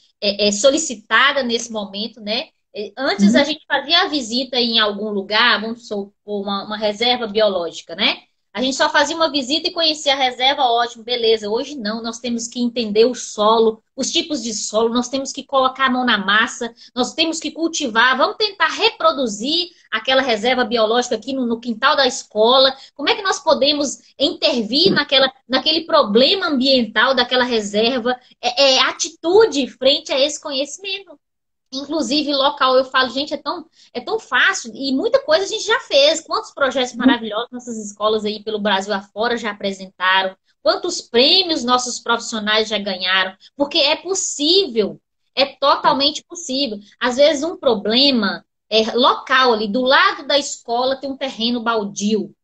solicitada nesse momento, né? Antes a gente fazia a visita em algum lugar, vamos supor, uma reserva biológica, né? A gente só fazia uma visita e conhecia a reserva, ótimo, beleza. Hoje não, nós temos que entender o solo, os tipos de solo, nós temos que colocar a mão na massa, nós temos que cultivar, vamos tentar reproduzir aquela reserva biológica aqui no quintal da escola. Como é que nós podemos intervir naquele problema ambiental daquela reserva? Atitude frente a esse conhecimento. Inclusive, local, eu falo, gente, é tão fácil e muita coisa a gente já fez. Quantos projetos maravilhosos nossas escolas aí pelo Brasil afora já apresentaram? Quantos prêmios nossos profissionais já ganharam? Porque é possível, é totalmente possível. Às vezes, um problema local ali, do lado da escola tem um terreno baldio.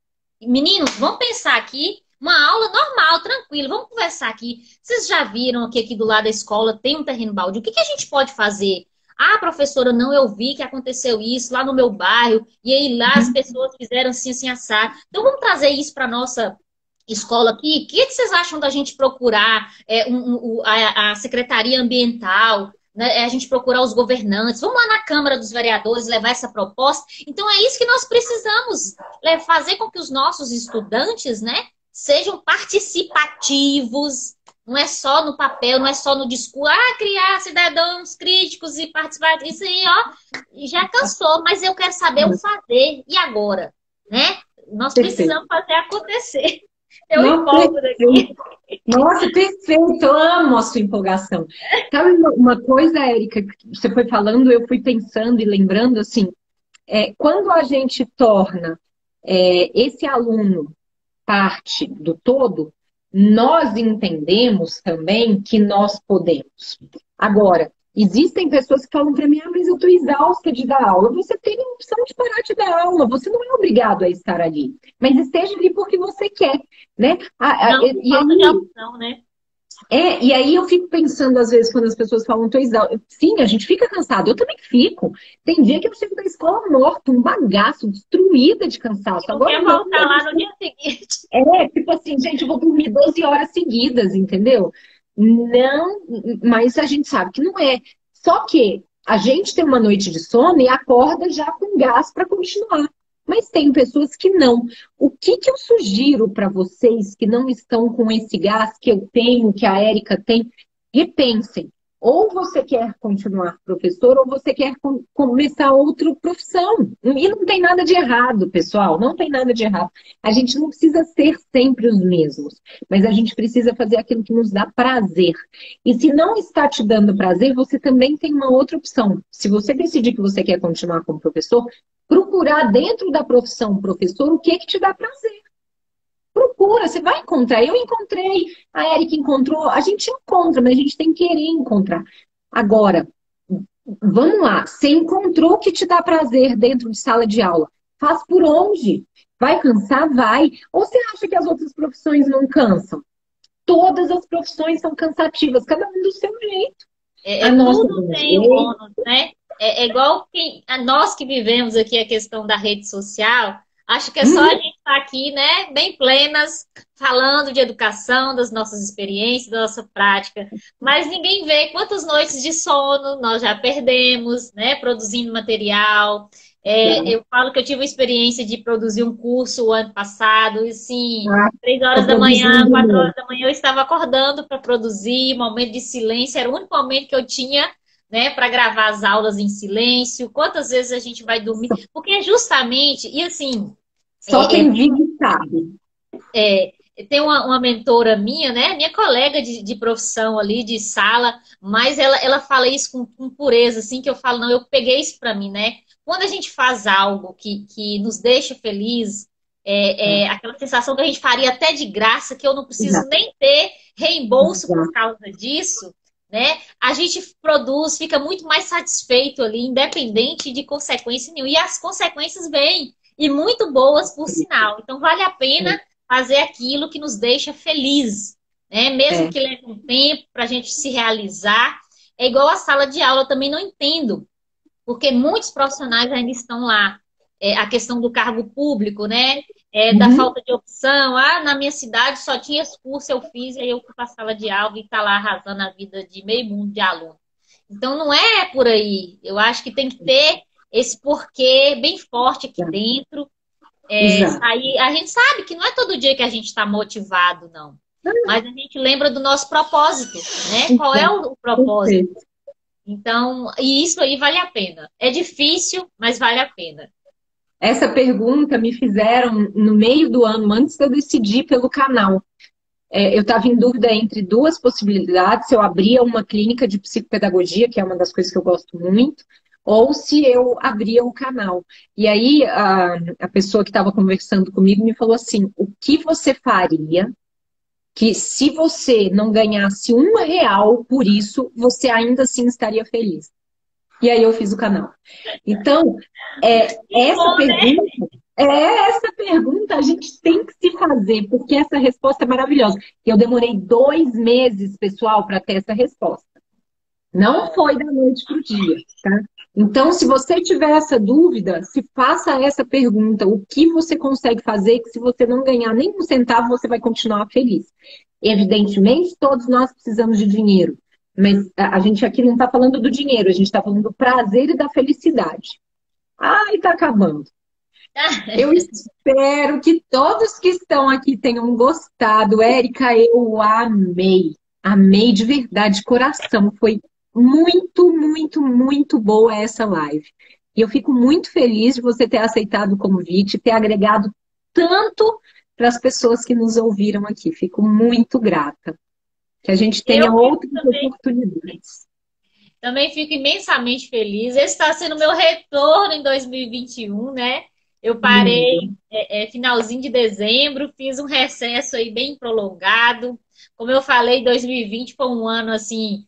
Meninos, vamos pensar aqui, uma aula normal, tranquila, vamos conversar aqui. Vocês já viram que aqui do lado da escola tem um terreno baldio? O que a gente pode fazer? Ah, professora, não, eu vi que aconteceu isso lá no meu bairro, e aí lá as pessoas fizeram assim, assim, assado. Então vamos trazer isso para a nossa escola aqui. O que vocês acham da gente procurar a Secretaria Ambiental, né, a gente procurar os governantes? Vamos lá na Câmara dos Vereadores levar essa proposta. Então é isso que nós precisamos, fazer com que os nossos estudantes, né, sejam participativos. Não é só no papel, não é só no discurso. Criar cidadãos críticos e participar. Isso aí, ó, já cansou, mas eu quero saber o fazer. E agora? Né? Nós precisamos fazer acontecer. Eu empolgo daqui. Nossa, perfeito. Eu amo a sua empolgação. Sabe uma coisa, Érica, que você foi falando, eu fui pensando e lembrando, assim, quando a gente torna esse aluno parte do todo, nós entendemos também que nós podemos. Agora, existem pessoas que falam para mim, mas eu estou exausta de dar aula. Você tem a opção de parar de dar aula, você não é obrigado a estar ali. Mas esteja ali porque você quer, né? Falta de opção, né? E aí eu fico pensando, às vezes, quando as pessoas falam, tô exausta. Sim, a gente fica cansado, eu também fico. Tem dia que eu chego da escola morta, um bagaço, destruída de cansaço. Agora quer voltar lá no dia seguinte. Tipo assim, gente, eu vou dormir 12 horas seguidas, entendeu? Não, mas a gente sabe que não é. Só que a gente tem uma noite de sono e acorda já com gás para continuar. Mas tem pessoas que não. O que eu sugiro para vocês que não estão com esse gás que eu tenho, que a Érica tem? Repensem. Ou você quer continuar professor, ou você quer começar outra profissão. E não tem nada de errado, pessoal. Não tem nada de errado. A gente não precisa ser sempre os mesmos. Mas a gente precisa fazer aquilo que nos dá prazer. E se não está te dando prazer, você também tem uma outra opção. Se você decidir que você quer continuar como professor, procurar dentro da profissão professor o que te dá prazer. Procura, você vai encontrar. Eu encontrei, a Érica encontrou, a gente encontra, mas a gente tem que querer encontrar. Agora, vamos lá, você encontrou o que te dá prazer dentro de sala de aula. Faz por onde? Vai cansar? Vai. Ou você acha que as outras profissões não cansam? Todas as profissões são cansativas, cada um do seu jeito. Tudo tem um bônus, né? É igual nós que vivemos aqui a questão da rede social. Acho que é só a gente estar aqui, né, bem plenas, falando de educação, das nossas experiências, da nossa prática. Mas ninguém vê quantas noites de sono nós já perdemos, né, produzindo material. Eu falo que eu tive a experiência de produzir um curso o ano passado, e sim, 3 horas da manhã, 4 horas da manhã, eu estava acordando para produzir, momento de silêncio, era o único momento que eu tinha, né, para gravar as aulas em silêncio. Quantas vezes a gente vai dormir? Porque é justamente, e assim... Só quem vive sabe. Tem uma mentora minha, né, minha colega de profissão ali, de sala, mas ela fala isso com pureza, assim, que eu falo, não, eu peguei isso para mim, né? Quando a gente faz algo que nos deixa feliz, aquela sensação que a gente faria até de graça, que eu não preciso nem ter reembolso por causa disso, né? A gente produz, fica muito mais satisfeito ali, independente de consequência nenhuma. E as consequências vêm, e muito boas, por sinal. Então, vale a pena fazer aquilo que nos deixa feliz, né? Mesmo que leve um tempo para a gente se realizar. É igual a sala de aula, eu também não entendo, porque muitos profissionais ainda estão lá. A questão do cargo público, né? Da falta de opção. Na minha cidade só tinha esse curso, eu fiz, e aí eu fui para a sala de aula e está lá arrasando a vida de meio mundo de aluno. Então, não é por aí. Eu acho que tem que ter esse porquê bem forte aqui dentro. Exato. Sair. A gente sabe que não é todo dia que a gente está motivado, não. Mas a gente lembra do nosso propósito, né? Qual é o propósito? Perfeito. Então, e isso aí vale a pena. É difícil, mas vale a pena. Essa pergunta me fizeram no meio do ano, antes de eu decidir pelo canal. Eu estava em dúvida entre duas possibilidades: se eu abria uma clínica de psicopedagogia, que é uma das coisas que eu gosto muito, ou se eu abria o canal. E aí a pessoa que estava conversando comigo me falou assim: o que você faria que se você não ganhasse R$ 1 por isso, você ainda assim estaria feliz? E aí eu fiz o canal. Então, Que bom, né? essa pergunta a gente tem que se fazer, porque essa resposta é maravilhosa. Eu demorei 2 meses, pessoal, para ter essa resposta. Não foi da noite para o dia, tá? Então, se você tiver essa dúvida, se faça essa pergunta: o que você consegue fazer que se você não ganhar nem um centavo, você vai continuar feliz? Evidentemente, todos nós precisamos de dinheiro, mas a gente aqui não está falando do dinheiro, a gente está falando do prazer e da felicidade. Ai, está acabando. Eu espero que todos que estão aqui tenham gostado. Érica, eu amei. Amei de verdade, de coração. Foi muito, muito, muito boa essa live. E eu fico muito feliz de você ter aceitado o convite, ter agregado tanto para as pessoas que nos ouviram aqui. Fico muito grata. Que a gente tenha Eu fico outras também, oportunidades. também fico imensamente feliz. Esse está sendo meu retorno em 2021, né? Eu Lindo. parei finalzinho de dezembro, fiz um recesso aí bem prolongado. Como eu falei, 2020 foi um ano assim,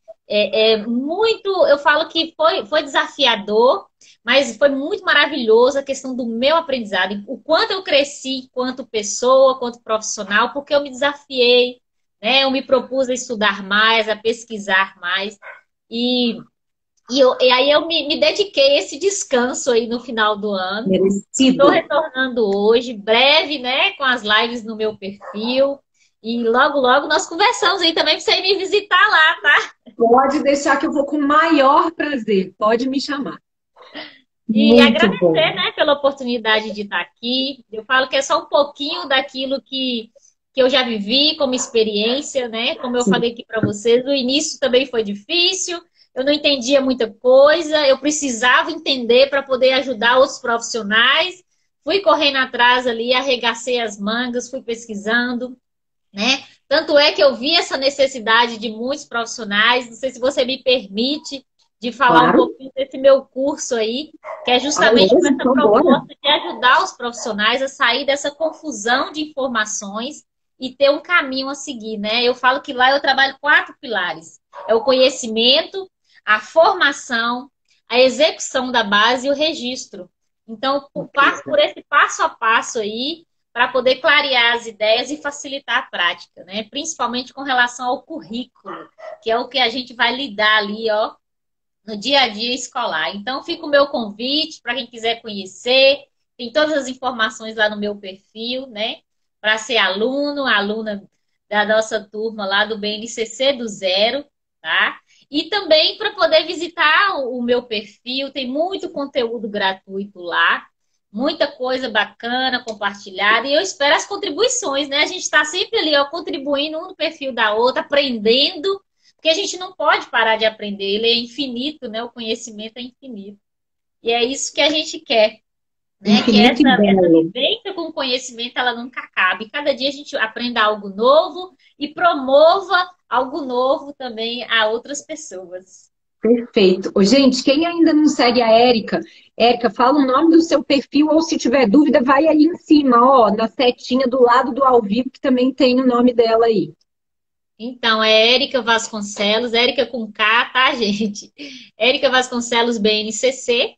muito. Eu falo que foi desafiador, mas foi muito maravilhoso a questão do meu aprendizado, o quanto eu cresci quanto pessoa, quanto profissional, porque eu me desafiei, né? Eu me propus a estudar mais, a pesquisar mais. E, e aí eu me dediquei a esse descanso aí no final do ano. Estou Merecido. retornando hoje, breve, né, com as lives no meu perfil. E logo, logo nós conversamos aí também para você ir me visitar lá, tá? Pode deixar que eu vou com o maior prazer. Pode me chamar. E Muito agradecer, bom. né, pela oportunidade de estar aqui. Eu falo que é só um pouquinho daquilo que eu já vivi como experiência, né? Como eu Sim, falei aqui para vocês, o início também foi difícil, eu não entendia muita coisa, eu precisava entender para poder ajudar outros profissionais. Fui correndo atrás ali, arregacei as mangas, fui pesquisando, né? Tanto é que eu vi essa necessidade de muitos profissionais. Não sei se você me permite de falar um claro. pouquinho desse meu curso aí, que é Ah, justamente com essa lógico, bora. proposta de ajudar os profissionais a sair dessa confusão de informações e ter um caminho a seguir, né? Eu falo que lá eu trabalho 4 pilares: é o conhecimento, a formação, a execução da base e o registro. Então, eu passo por esse passo a passo aí para poder clarear as ideias e facilitar a prática, né? Principalmente com relação ao currículo, que é o que a gente vai lidar ali, ó, no dia a dia escolar. Então, fica o meu convite para quem quiser conhecer. Tem todas as informações lá no meu perfil, né? Para ser aluno, aluna da nossa turma lá do BNCC do Zero, tá? E também para poder visitar o meu perfil, tem muito conteúdo gratuito lá, muita coisa bacana compartilhada, e eu espero as contribuições, né? A gente está sempre ali, ó, contribuindo um no perfil da outra, aprendendo, porque a gente não pode parar de aprender, ele é infinito, né? O conhecimento é infinito. E é isso que a gente quer, né? Que Infinito e essa belo. vivência com o conhecimento ela nunca acabe. Cada dia a gente aprenda algo novo e promova algo novo também a outras pessoas. Perfeito. Ô, gente, quem ainda não segue a Érica, Érica, fala o nome do seu perfil, ou se tiver dúvida, vai aí em cima, ó, na setinha do lado do ao vivo, que também tem o nome dela aí. Então, é Érica Vasconcelos, Érica com K, tá, gente? Érica Vasconcelos BNCC,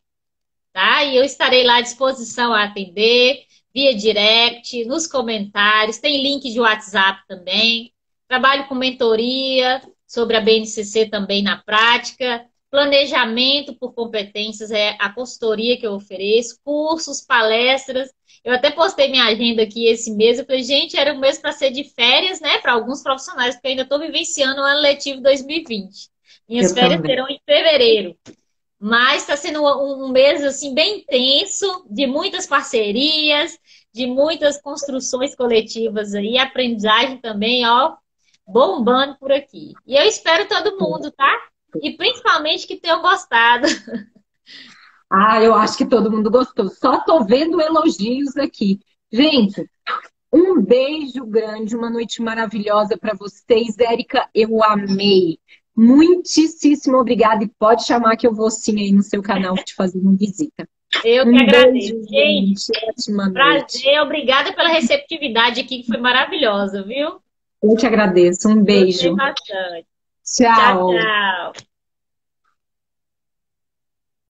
tá? E eu estarei lá à disposição a atender, via direct, nos comentários, tem link de WhatsApp também. Trabalho com mentoria sobre a BNCC também na prática. Planejamento por competências é a consultoria que eu ofereço, cursos, palestras. Eu até postei minha agenda aqui esse mês. Eu falei, gente, era um mês para ser de férias, né? Para alguns profissionais, porque eu ainda estou vivenciando o ano letivo 2020. Minhas Eu férias também. serão em fevereiro. Mas está sendo um mês assim bem intenso, de muitas parcerias, de muitas construções coletivas aí, aprendizagem também, ó, bombando por aqui. E eu espero todo mundo, tá? E principalmente que tenham gostado. Ah, eu acho que todo mundo gostou. Só tô vendo elogios aqui. Gente, um beijo grande, uma noite maravilhosa para vocês. Érica, eu amei. Muitíssimo obrigada. E pode chamar que eu vou sim aí no seu canal te fazer uma visita. Eu que Um beijo, agradeço. Gente, gente. Ótima noite. prazer. Obrigada pela receptividade aqui, que foi maravilhosa, viu? Eu te agradeço. Um Gostei beijo. bastante. Tchau, Tchau. tchau.